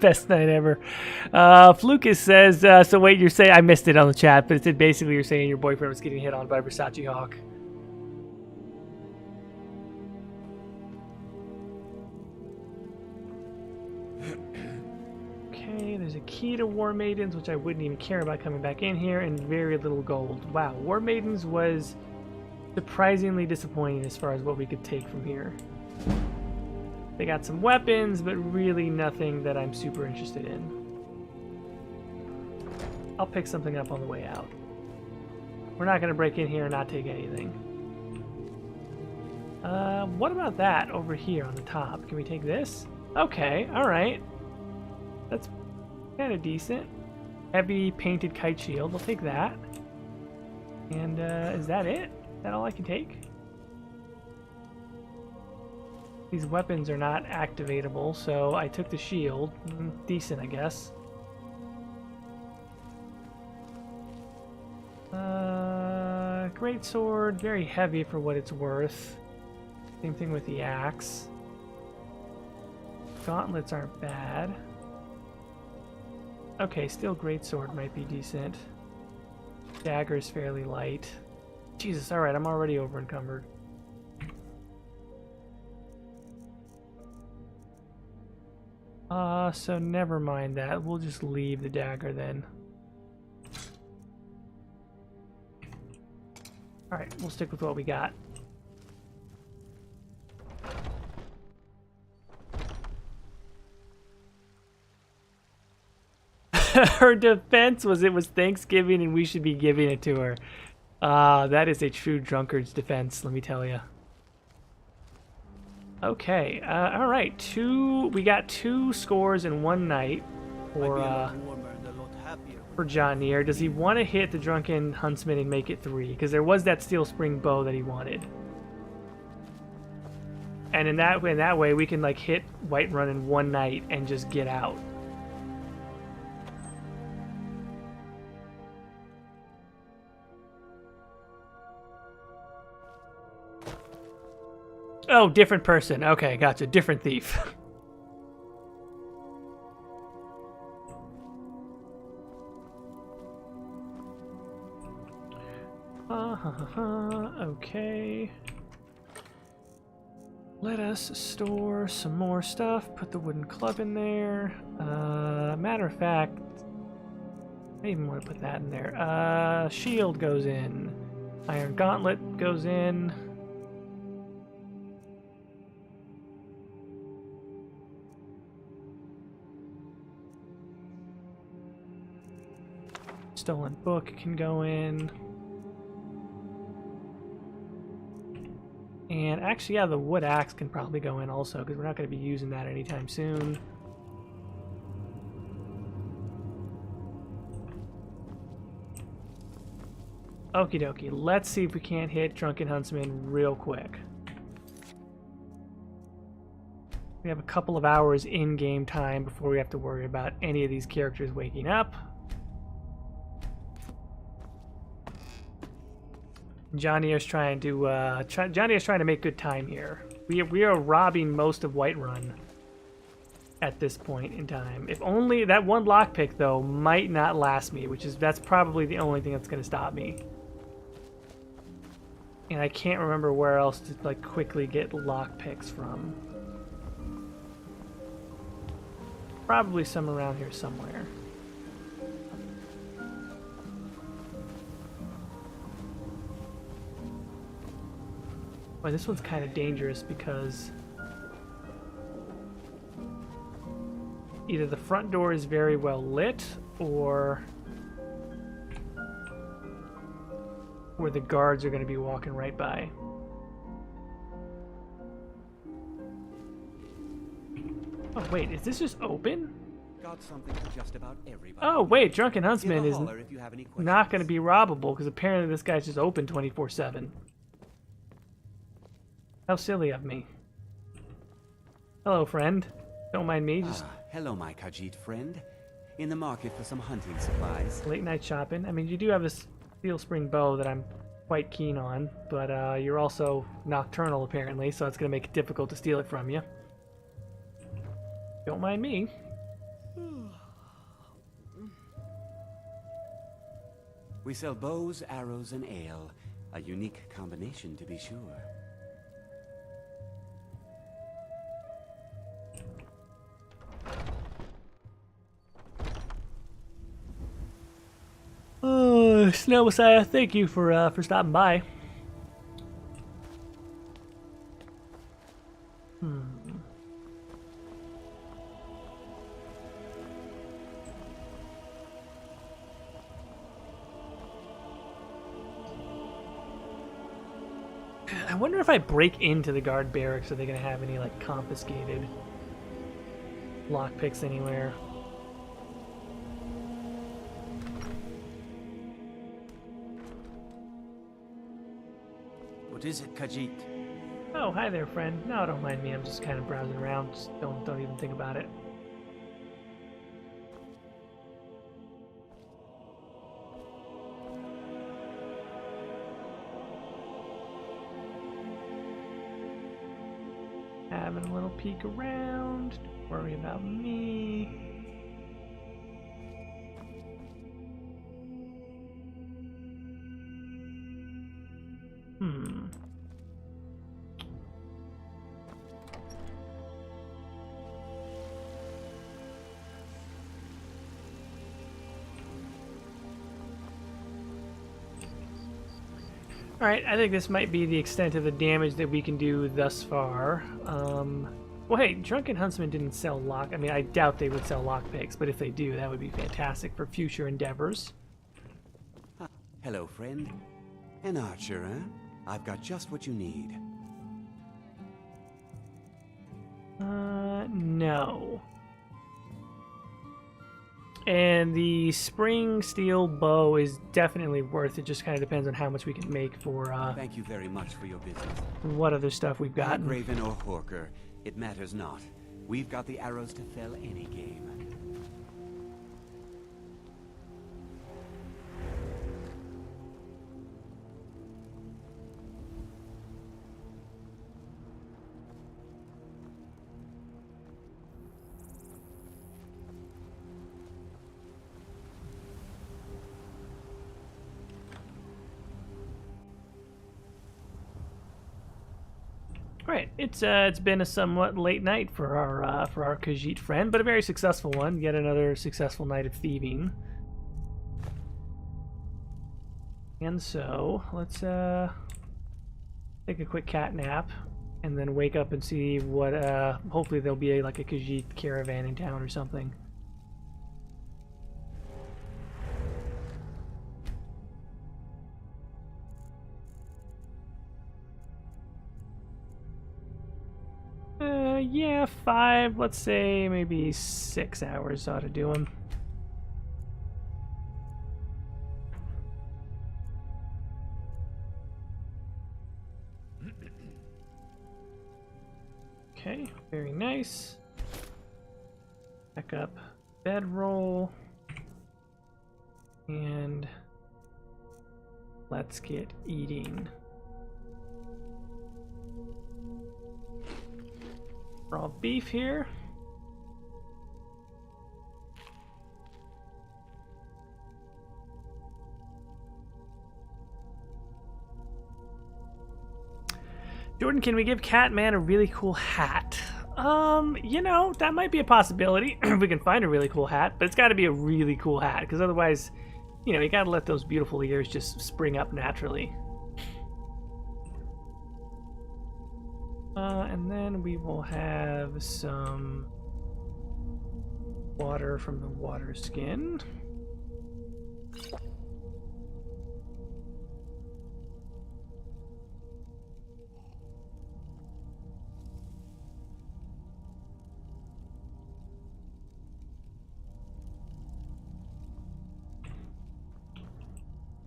Best night ever. Flucus says, so wait, you're saying, I missed it on the chat, but it said basically you're saying your boyfriend was getting hit on by Versace Hawk. Okay, there's a key to War Maidens, which I wouldn't even care about coming back in here, and very little gold. Wow, War Maidens was surprisingly disappointing as far as what we could take from here. They got some weapons, but really nothing that I'm super interested in. I'll pick something up on the way out. We're not going to break in here and not take anything. What about that over here on the top? Can we take this? Okay, alright. That's kind of decent. Heavy painted kite shield. We'll take that. And is that it? Is that all I can take? These weapons are not activatable, so I took the shield. Decent, I guess. Great sword, very heavy for what it's worth. Same thing with the axe. Gauntlets aren't bad. Okay, still great sword might be decent. Dagger's fairly light. Jesus, alright, I'm already over encumbered. So never mind that. We'll just leave the dagger then. Alright, we'll stick with what we got. Her defense was it was Thanksgiving and we should be giving it to her. That is a true drunkard's defense, let me tell you. Okay, alright, we got 2 scores in one night for John Neer. Does he want to hit the Drunken Huntsman and make it 3? Because there was that steel spring bow that he wanted. And in that way we can like hit Whiterun in one night and just get out. Oh, different person. Okay, gotcha. Different thief. Okay. Let us store some more stuff. Put the wooden club in there. Matter of fact, I even want to put that in there. Shield goes in. Iron gauntlet goes in. Stolen book can go in. And actually, yeah, the wood axe can probably go in also, because we're not going to be using that anytime soon. Okie dokie, let's see if we can't hit Drunken Huntsman real quick. We have a couple of hours in-game time before we have to worry about any of these characters waking up. Johnny is trying to make good time here. We are robbing most of Whiterun at this point in time. If only that one lockpick though might not last me, that's probably the only thing that's going to stop me. And I can't remember where else to like quickly get lockpicks from. Probably some around here somewhere. Boy, this one's kind of dangerous because either the front door is very well lit or the guards are going to be walking right by. Oh wait, is this just open? Got something for just about everybody. Oh wait, Drunken Huntsman is not going to be robbable because apparently this guy's just open 24/7. How silly of me. Hello, friend. Don't mind me, just... hello, my Khajiit friend. In the market for some hunting supplies. Late night shopping. I mean, you do have a steel spring bow that I'm quite keen on, but you're also nocturnal, apparently, so it's going to make it difficult to steal it from you. Don't mind me. We sell bows, arrows, and ale. A unique combination, to be sure. Oh, Snow Messiah, thank you for stopping by. I wonder if I break into the guard barracks, are they going to have any like confiscated lockpicks anywhere? What is it, Khajiit? Oh, hi there, friend. No, don't mind me. I'm just kind of browsing around. Just don't even think about it. Having a little peek around. Don't worry about me. Alright, I think this might be the extent of the damage that we can do thus far. Well, hey, Drunken Huntsman didn't sell lock... I mean, I doubt they would sell lockpicks, but if they do, that would be fantastic for future endeavors. Hello, friend. An archer, huh? I've got just what you need. No. And the spring steel bow is definitely worth it. Just kind of depends on how much we can make for, Thank you very much for your business. What other stuff we've got. Raven or Horker, it matters not. We've got the arrows to fell any game. Right, it's been a somewhat late night for our Khajiit friend, but a very successful one. Yet another successful night of thieving. And so let's take a quick cat nap, and then wake up and see what. Hopefully there'll be like a Khajiit caravan in town or something. Yeah, 5, let's say maybe 6 hours ought to do them. Okay, very nice. Back up bedroll. And let's get eating. Raw beef here. Jordan, can we give Catman a really cool hat? You know, that might be a possibility if we can find a really cool hat, but it's got to be a really cool hat, because otherwise, you know, you got to let those beautiful ears just spring up naturally. And then we will have some water from the water skin.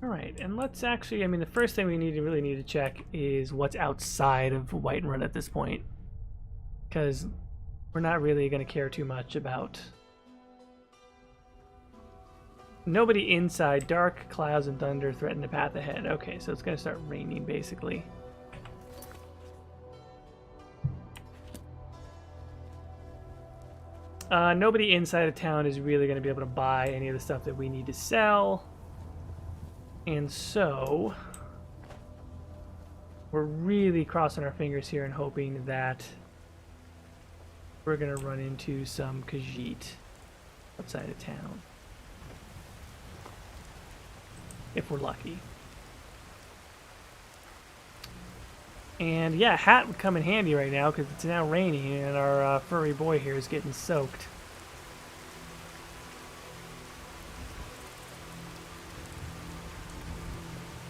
Alright, and let's actually, I mean, the first thing we really need to check is what's outside of Whiterun at this point. Because we're not really going to care too much about... Nobody inside. Dark clouds and thunder threaten the path ahead. Okay, so it's going to start raining, basically. Nobody inside of town is really going to be able to buy any of the stuff that we need to sell. And so, we're really crossing our fingers here and hoping that we're going to run into some Khajiit outside of town. If we're lucky. And yeah, hat would come in handy right now because it's now raining and our furry boy here is getting soaked.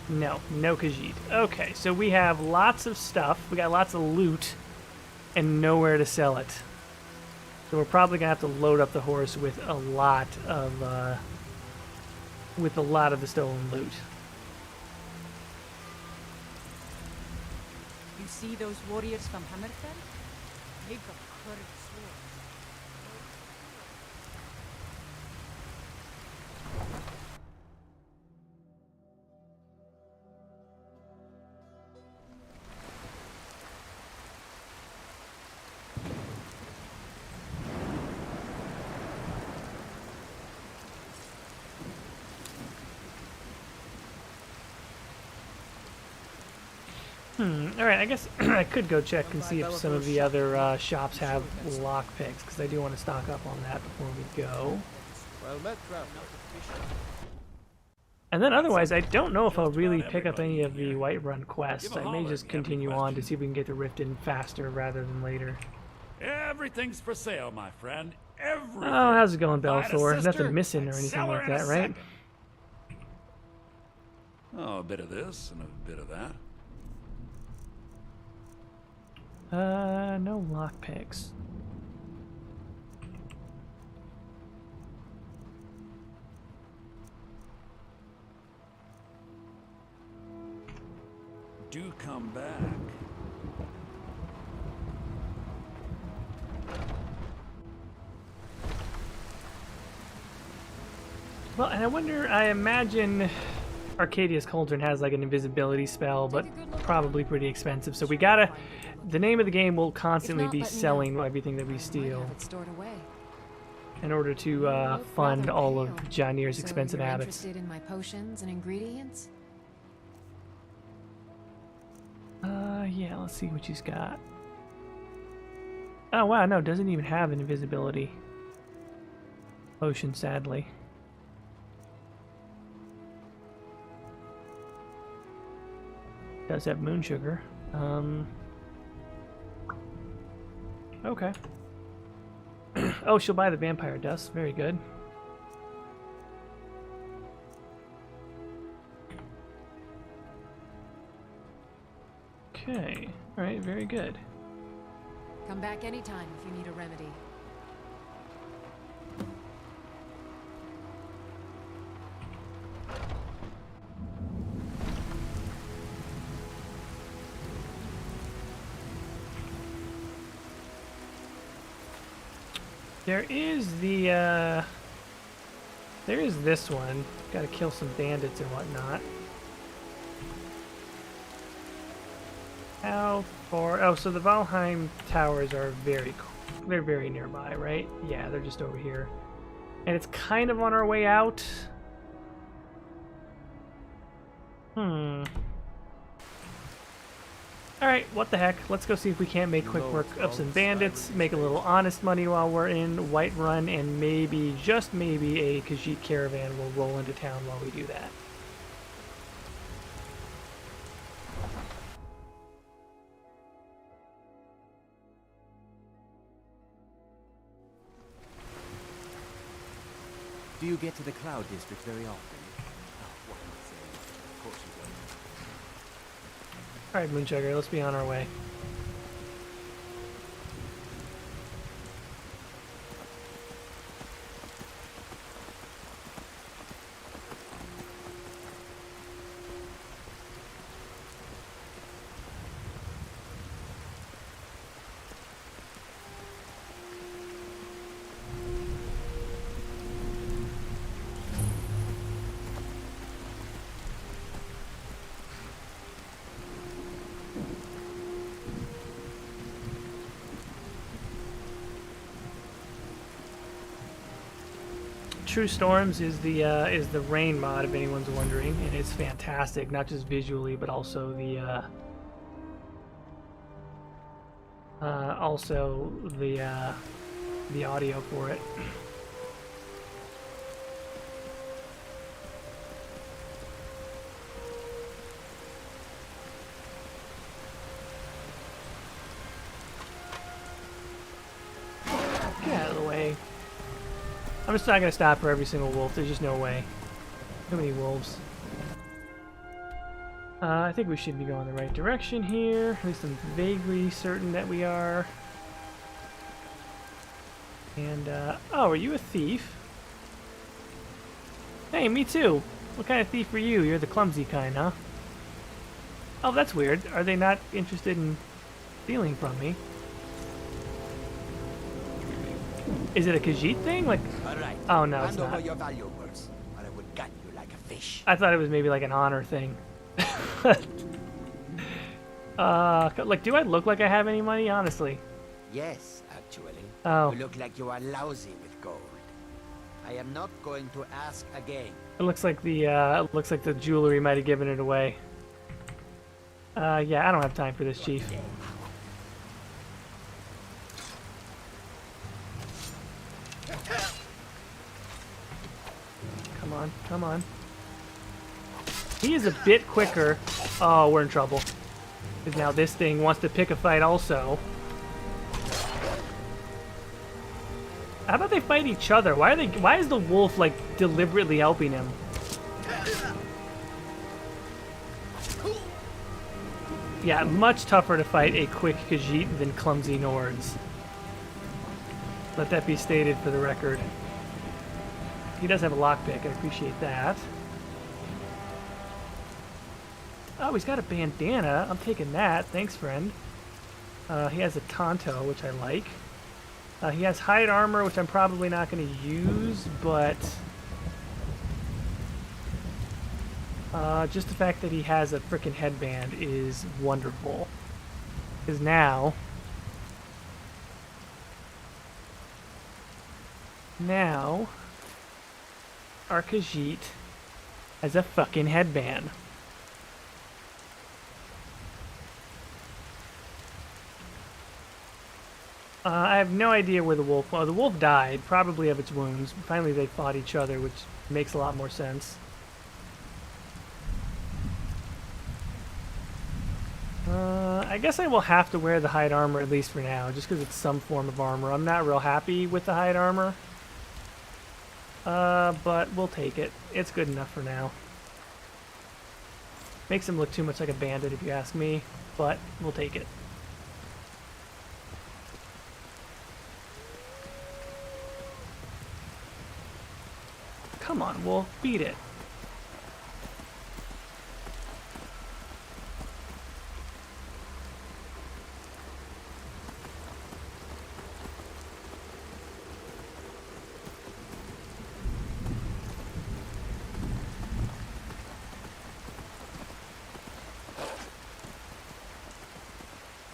No, no Khajiit. Okay, so we have lots of stuff. We got lots of loot and nowhere to sell it. So we're probably gonna have to load up the horse with a lot of the stolen loot. You see those warriors from Hammerfell? They've got curved swords. Alright, I guess I could go check and see if some of the other shops have lockpicks, because I do want to stock up on that before we go. Well met, traveler. And then otherwise, I don't know if I'll really pick up any of the Whiterun quests. I may just continue on to see if we can get the Rift in faster rather than later. Everything's for sale, my friend. Everything. Oh, how's it going, Buy it a Bellathor? sister, Nothing missing or I'd anything sell her like in a that, right? second. Oh, a bit of this and a bit of that. No lockpicks. Do come back. Well, and I wonder, I imagine Arcadia's Cauldron has like an invisibility spell, but probably pretty expensive. So we gotta, the name of the game will constantly be selling everything that we steal in order to fund all of Janir's expensive habits. Interested in my potions and ingredients? Yeah, let's see what she's got. Oh wow, no, doesn't even have an invisibility potion, sadly. Does have moon sugar. Okay. Oh, she'll buy the vampire dust. Very good. Okay. Alright, very good. Come back anytime if you need a remedy. There is the, there is this one. Gotta kill some bandits and whatnot. How far? Oh, so the Valheim towers are they're very nearby, right? Yeah, they're just over here. And it's kind of on our way out. Alright, what the heck. Let's go see if we can't make quick work of some bandits, make a little honest money while we're in Whiterun, and maybe, just maybe, a Khajiit caravan will roll into town while we do that. Do you get to the Cloud District very often? Alright, Moonchugger, let's be on our way. True Storms is the rain mod, if anyone's wondering, and it's fantastic, not just visually, but also the audio for it. Get out of the way. I'm just not going to stop for every single wolf. There's just no way. Too many wolves. I think we should be going the right direction here. At least I'm vaguely certain that we are. And, oh, are you a thief? Hey, me too. What kind of thief are you? You're the clumsy kind, huh? Oh, that's weird. Are they not interested in stealing from me? Is it a Khajiit thing? Like, Alright. oh no, it's Hand over not. your valuables, or I will gut you like a fish. I thought it was maybe like an honor thing. Like, do I look like I have any money? Honestly. Yes, actually. Oh. You look like you are lousy with gold. I am not going to ask again. It looks like the jewelry might have given it away. Yeah, I don't have time for this, Chief. Come on, come on. He is a bit quicker. Oh, we're in trouble. Because now this thing wants to pick a fight also. How about they fight each other? Why is the wolf like deliberately helping him? Yeah, much tougher to fight a quick Khajiit than clumsy Nords. Let that be stated for the record. He does have a lockpick, I appreciate that. Oh, he's got a bandana. I'm taking that. Thanks, friend. He has a Tonto, which I like. He has hide armor, which I'm probably not going to use, but... just the fact that he has a frickin' headband is wonderful. Because now... our Khajiit has a fucking headband. I have no idea where the wolf... Well, the wolf died, probably of its wounds. Finally, they fought each other, which makes a lot more sense. I guess I will have to wear the hide armor, at least for now, just because it's some form of armor. I'm not real happy with the hide armor. But we'll take it. It's good enough for now. Makes him look too much like a bandit, if you ask me, but we'll take it. Come on, wolf, beat it.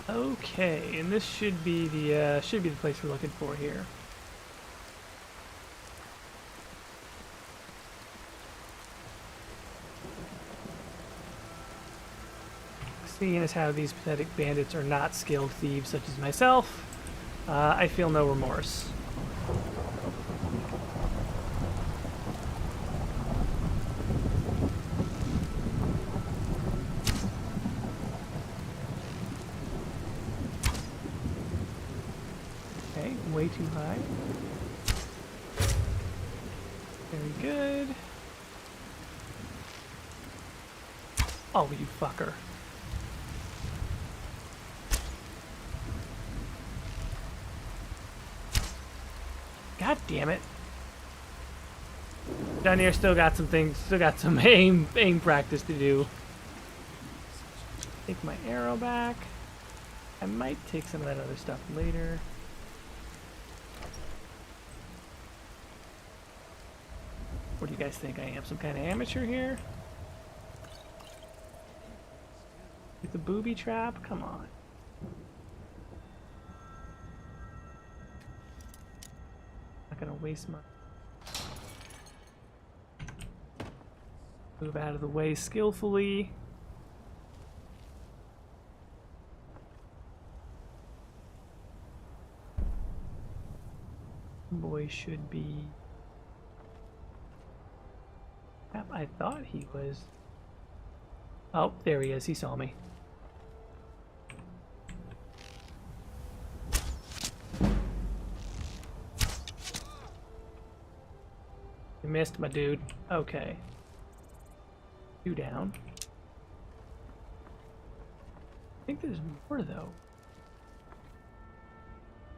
Okay, and this should be the place we're looking for here. Seeing as how these pathetic bandits are not skilled thieves such as myself, I feel no remorse. Okay, way too high. Very good. Oh, you fucker. God damn it. Down here still got some things, still got some aim practice to do. Take my arrow back. I might take some of that other stuff later. What do you guys think I am? Some kind of amateur here? With the booby trap? Come on. Not gonna waste my... Move out of the way skillfully. Boy should be... I thought he was... Oh, there he is. He saw me. You missed, my dude. Okay. 2 down. I think there's more, though.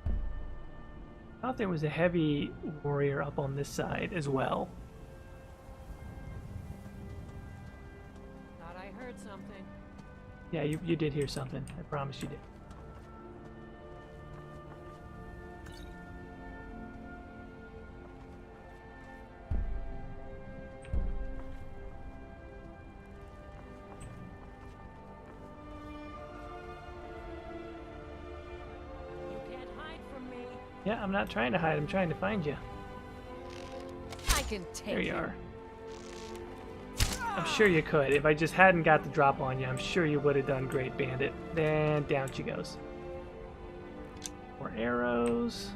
I thought there was a heavy warrior up on this side as well. Thought I heard something. Yeah, you did hear something. I promise you did. Yeah, I'm not trying to hide. I'm trying to find you. I can take There you are. I'm sure you could. If I just hadn't got the drop on you, I'm sure you would have done great, Bandit. Then down she goes. More arrows.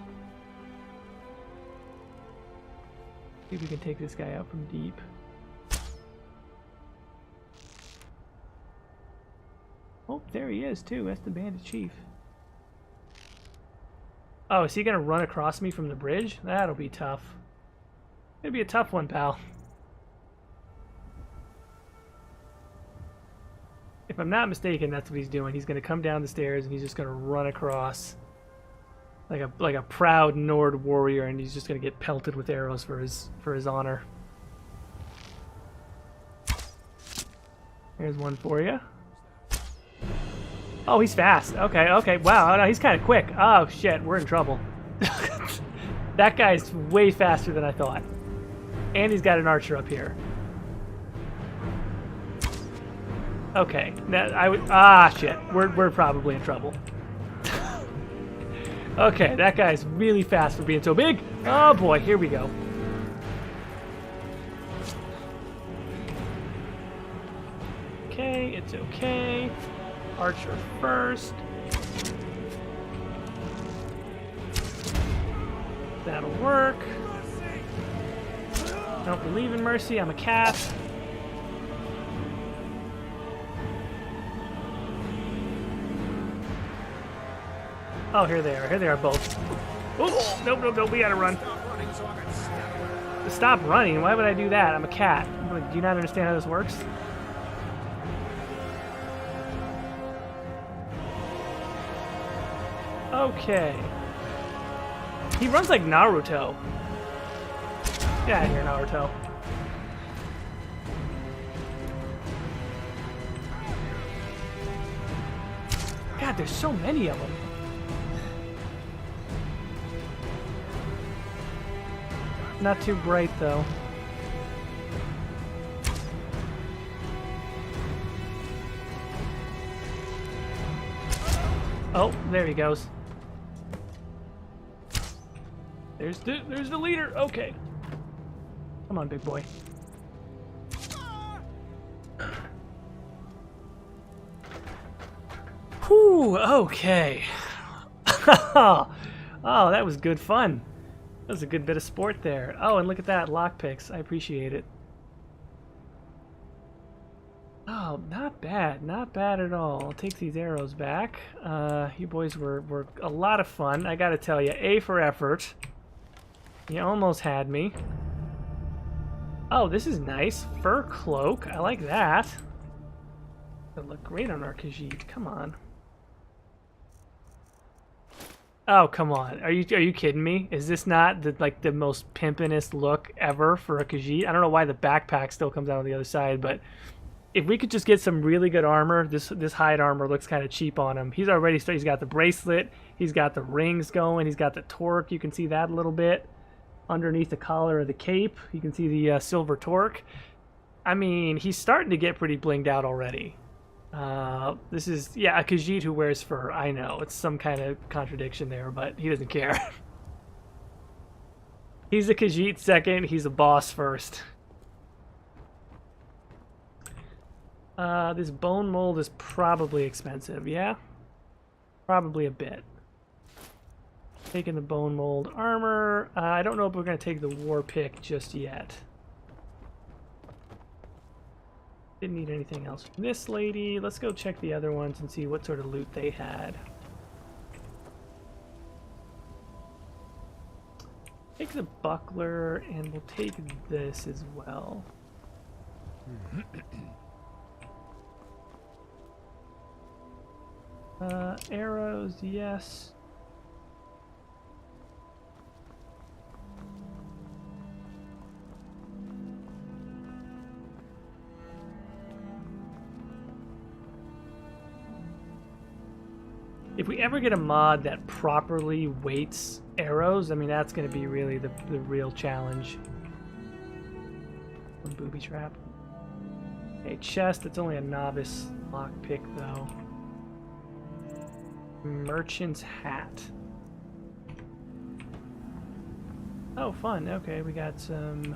See if we can take this guy out from deep. Oh, there he is too. That's the Bandit Chief. Oh, is he gonna run across me from the bridge? That'll be tough. It'll be a tough one, pal. If I'm not mistaken, that's what he's doing. He's gonna come down the stairs and he's just gonna run across like a proud Nord warrior, and he's just gonna get pelted with arrows for his honor. Here's one for you. Oh, he's fast. Okay, okay. Wow, no, he's kind of quick. Oh, shit, we're in trouble. That guy's way faster than I thought. And he's got an archer up here. Okay, shit. We're probably in trouble. Okay, that guy's really fast for being so big. Oh boy, here we go. Okay, it's okay. Archer first. That'll work. Don't believe in mercy, I'm a cat. Oh, here they are. Here they are both. Oh, nope, we gotta run. Stop running? Why would I do that? I'm a cat. Do you not understand how this works? Okay. He runs like Naruto. Get out of here, Naruto. God, there's so many of them. Not too bright, though. Oh, there he goes. There's the leader. Okay. Come on, big boy. Whew, okay. Oh, that was good fun. That was a good bit of sport there. Oh, and look at that, lockpicks. I appreciate it. Oh, not bad. Not bad at all. I'll take these arrows back. You boys were a lot of fun. I gotta tell you, A for effort. You almost had me. Oh, this is nice. Fur cloak. I like that. It'll look great on our Khajiit. Come on. Oh, come on. Are you kidding me? Is this not the most pimpinest look ever for a Khajiit? I don't know why the backpack still comes out on the other side, but if we could just get some really good armor, this hide armor looks kind of cheap on him. He's got the bracelet, he's got the rings going, he's got the torque. You can see that a little bit underneath the collar of the cape. You can see the silver torque. I mean, he's starting to get pretty blinged out already. This is, yeah, a Khajiit who wears fur. I know, it's some kind of contradiction there, but he doesn't care. He's a Khajiit second, he's a boss first. This bone mold is probably expensive, yeah? Probably a bit. Taking the bone mold armor. I don't know if we're going to take the war pick just yet. Didn't need anything else from this lady. Let's go check the other ones and see what sort of loot they had. Take the buckler, and we'll take this as well. Arrows, yes. If we ever get a mod that properly weights arrows, I mean, that's going to be really the real challenge. A booby trap. A chest, it's only a novice lockpick, though. Merchant's hat. Oh, fun. Okay, we got some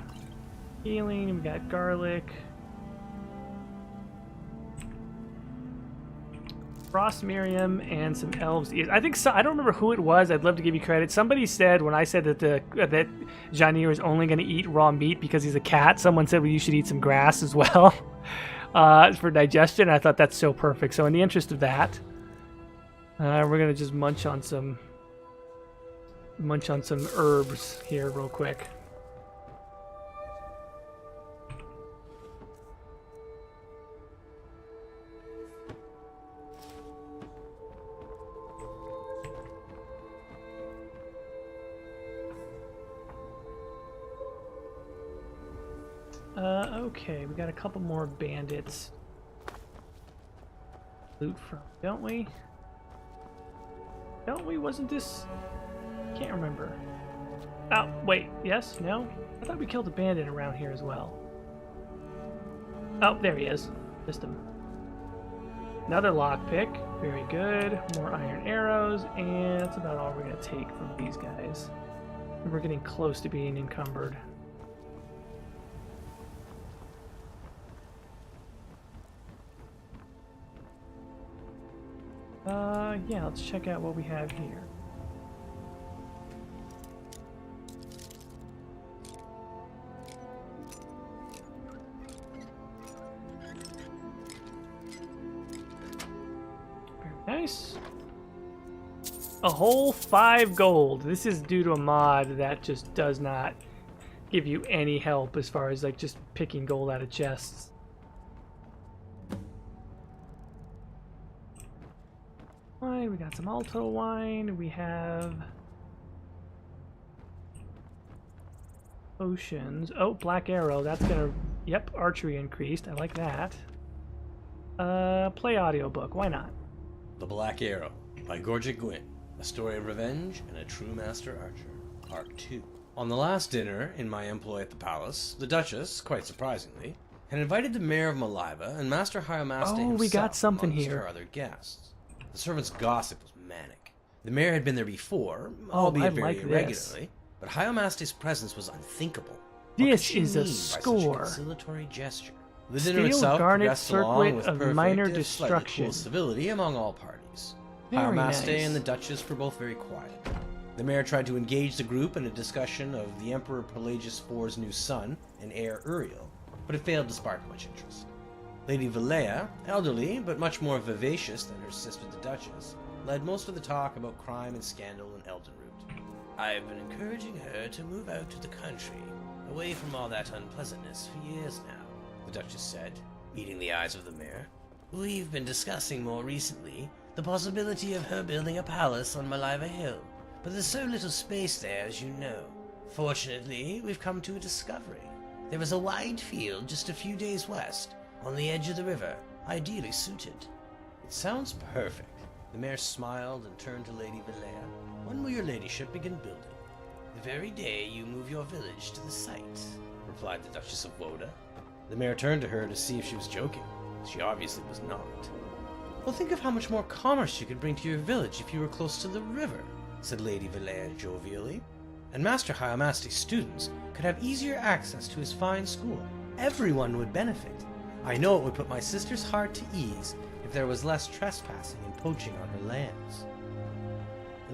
healing, we got garlic. Frost Miriam and some elves ears. I think so, I don't remember who it was. I'd love to give you credit. Somebody said when I said that that Janir is only going to eat raw meat because he's a cat. Someone said, well, you should eat some grass as well for digestion. I thought that's so perfect. So in the interest of that, we're going to just munch on some herbs here real quick. Okay, we got a couple more bandits. Loot from, don't we? Don't we? Wasn't this? Can't remember. Oh, wait. Yes? No? I thought we killed a bandit around here as well. Oh, there he is. Missed him. Another lockpick. Very good. More iron arrows, and that's about all we're gonna take from these guys. We're getting close to being encumbered. Yeah, let's check out what we have here. Very nice. A whole 5 gold. This is due to a mod that just does not give you any help as far as like just picking gold out of chests. We got some Alto wine. We have potions. Oh, black arrow. That's gonna. Yep, archery increased. I like that. Play audiobook. Why not? The Black Arrow by Gorgic Gwyn. A story of revenge and a true master archer. Part 2. On the last dinner in my employ at the palace, the Duchess, quite surprisingly, had invited the Mayor of Maliva and Master Hyamaste himself, we got something amongst here. her other guests. The servants' gossip was manic. The mayor had been there before, albeit very irregularly, but Hyamaste's presence was unthinkable. This is a score. Conciliatory gesture. The dinner Steel itself garnet progressed along circlet with of perfect, minor if slightly destruction. cool civility among all parties. Very Hyamaste nice. and the Duchess were both very quiet. The mayor tried to engage the group in a discussion of the Emperor Pelagius IV's new son and heir Uriel, but it failed to spark much interest. Lady Valea, elderly but much more vivacious than her sister the Duchess, led most of the talk about crime and scandal in Eldenroot. I've been encouraging her to move out to the country, away from all that unpleasantness for years now, the Duchess said, meeting the eyes of the mayor. We've been discussing more recently the possibility of her building a palace on Maliva Hill, but there's so little space there, as you know. Fortunately, we've come to a discovery. There is a wide field just a few days west, on the edge of the river, ideally suited. It sounds perfect. The mayor smiled and turned to Lady Valea. When will your ladyship begin building? The very day you move your village to the site, replied the Duchess of Woda. The mayor turned to her to see if she was joking. She obviously was not. Well, think of how much more commerce you could bring to your village if you were close to the river, said Lady Valea jovially. And Master Hyamaste's students could have easier access to his fine school. Everyone would benefit. I know it would put my sister's heart to ease if there was less trespassing and poaching on her lands.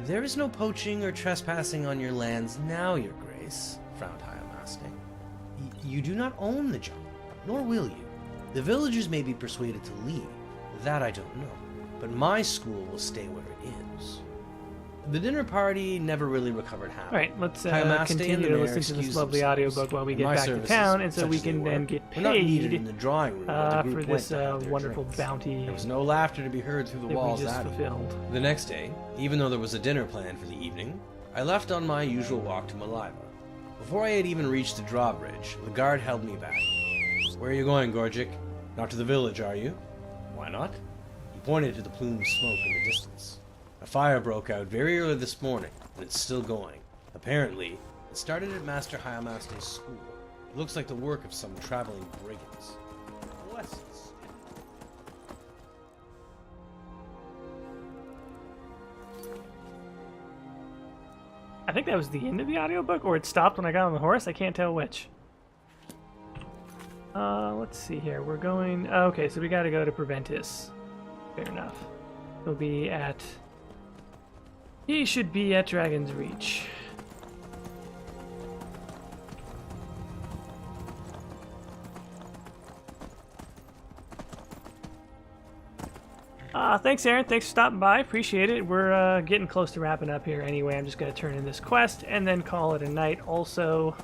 There is no poaching or trespassing on your lands now, Your Grace, frowned Hyamaste. You do not own the jungle, nor will you. The villagers may be persuaded to leave, that I don't know, but my school will stay where it is. The dinner party never really recovered half. Alright, let's continue to listen to this lovely audiobook while we get back to town, and so we can then get paid in the drawing room for this wonderful bounty. There was no laughter to be heard through the walls just that fulfilled. The next day, even though there was a dinner planned for the evening, I left on my usual walk to Maliva. Before I had even reached the drawbridge, the guard held me back. Where are you going, Gorgic? Not to the village, are you? Why not? He pointed to the plume of smoke in the distance. A fire broke out very early this morning, and it's still going. Apparently, it started at Master Hayamaste's school. It looks like the work of some traveling brigands. Bless us. I think that was the end of the audiobook, or it stopped when I got on the horse. I can't tell which. Let's see here. We're going... Okay, so we got to go to Preventus. Fair enough. He'll be at... He should be at Dragon's Reach. Thanks, Aaron. Thanks for stopping by. Appreciate it. We're getting close to wrapping up here anyway. I'm just going to turn in this quest and then call it a night also.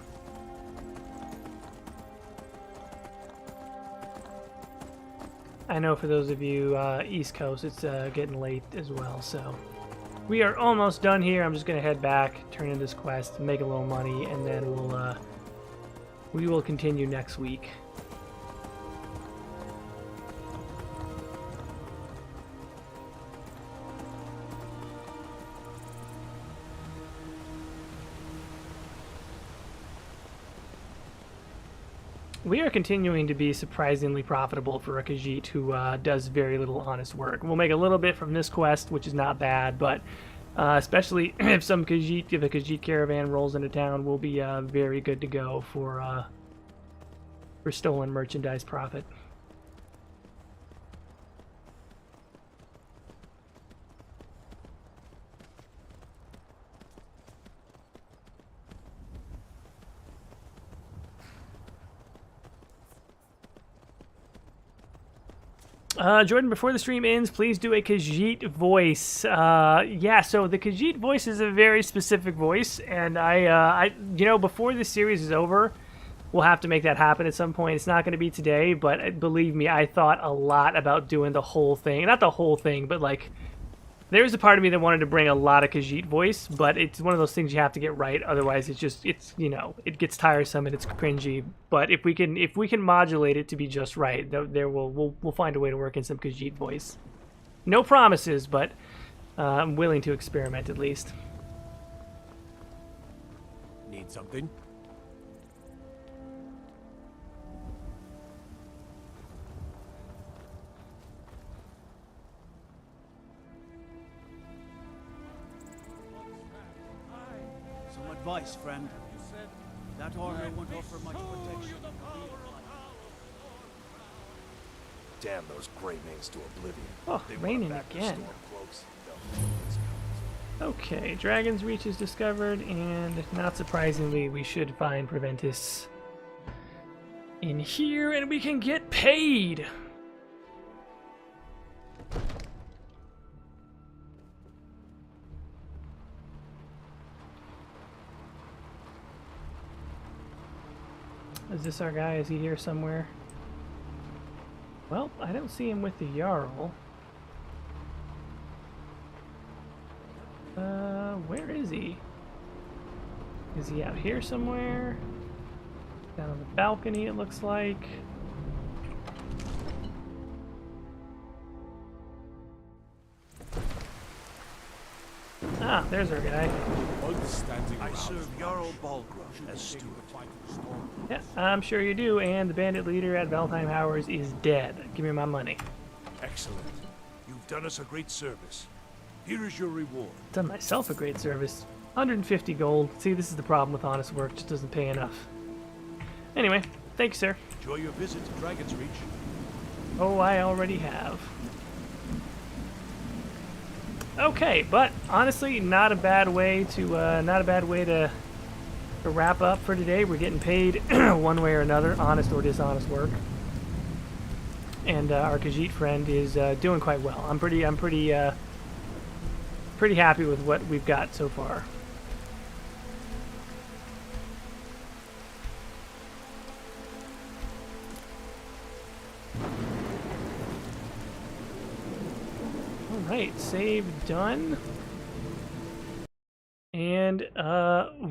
I know for those of you East Coast, it's getting late as well, so we are almost done here. I'm just going to head back, turn in this quest, make a little money, and then we will continue next week. We are continuing to be surprisingly profitable for a Khajiit who does very little honest work. We'll make a little bit from this quest, which is not bad, but especially if a Khajiit caravan rolls into town, we'll be very good to go for stolen merchandise profit. Jordan, before the stream ends, please do a Khajiit voice. Yeah, so the Khajiit voice is a very specific voice, and you know, before this series is over, we'll have to make that happen at some point. It's not going to be today, but believe me, I thought a lot about doing the whole thing. Not the whole thing, but like, there's a part of me that wanted to bring a lot of Khajiit voice, but it's one of those things you have to get right. Otherwise, it's you know, it gets tiresome and it's cringy. But if we can modulate it to be just right, we'll find a way to work in some Khajiit voice. No promises, but I'm willing to experiment at least. Need something? Advice, friend. That armor won't offer much protection. Damn those Grey Maidens to oblivion. Oh, raining again. Okay, Dragon's Reach is discovered, and not surprisingly, we should find Preventus in here, and we can get paid! Is this our guy? Is he here somewhere? Well, I don't see him with the Jarl. Where is he? Is he out here somewhere? Down on the balcony, it looks like. Ah, there's our guy. I serve Jarl Balgrush as steward. Yeah, I'm sure you do, and the bandit leader at Valheim Howers is dead. Give me my money. Excellent. You've done us a great service. Here is your reward. Done myself a great service. 150 gold. See, this is the problem with honest work. Just doesn't pay enough. Anyway, thank you, sir. Enjoy your visit to Dragon's Reach. Oh, I already have. Okay, but honestly, not a bad way to wrap up for today. We're getting paid one way or another, honest or dishonest work, and our Khajiit friend is doing quite well. I'm pretty happy with what we've got so far. Alright, save done. And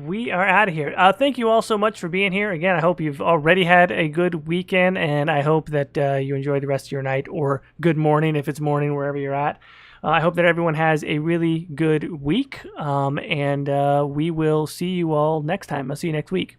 we are out of here. Thank you all so much for being here. Again, I hope you've already had a good weekend, and I hope that you enjoy the rest of your night, or good morning if it's morning wherever you're at. I hope that everyone has a really good week, and we will see you all next time. I'll see you next week.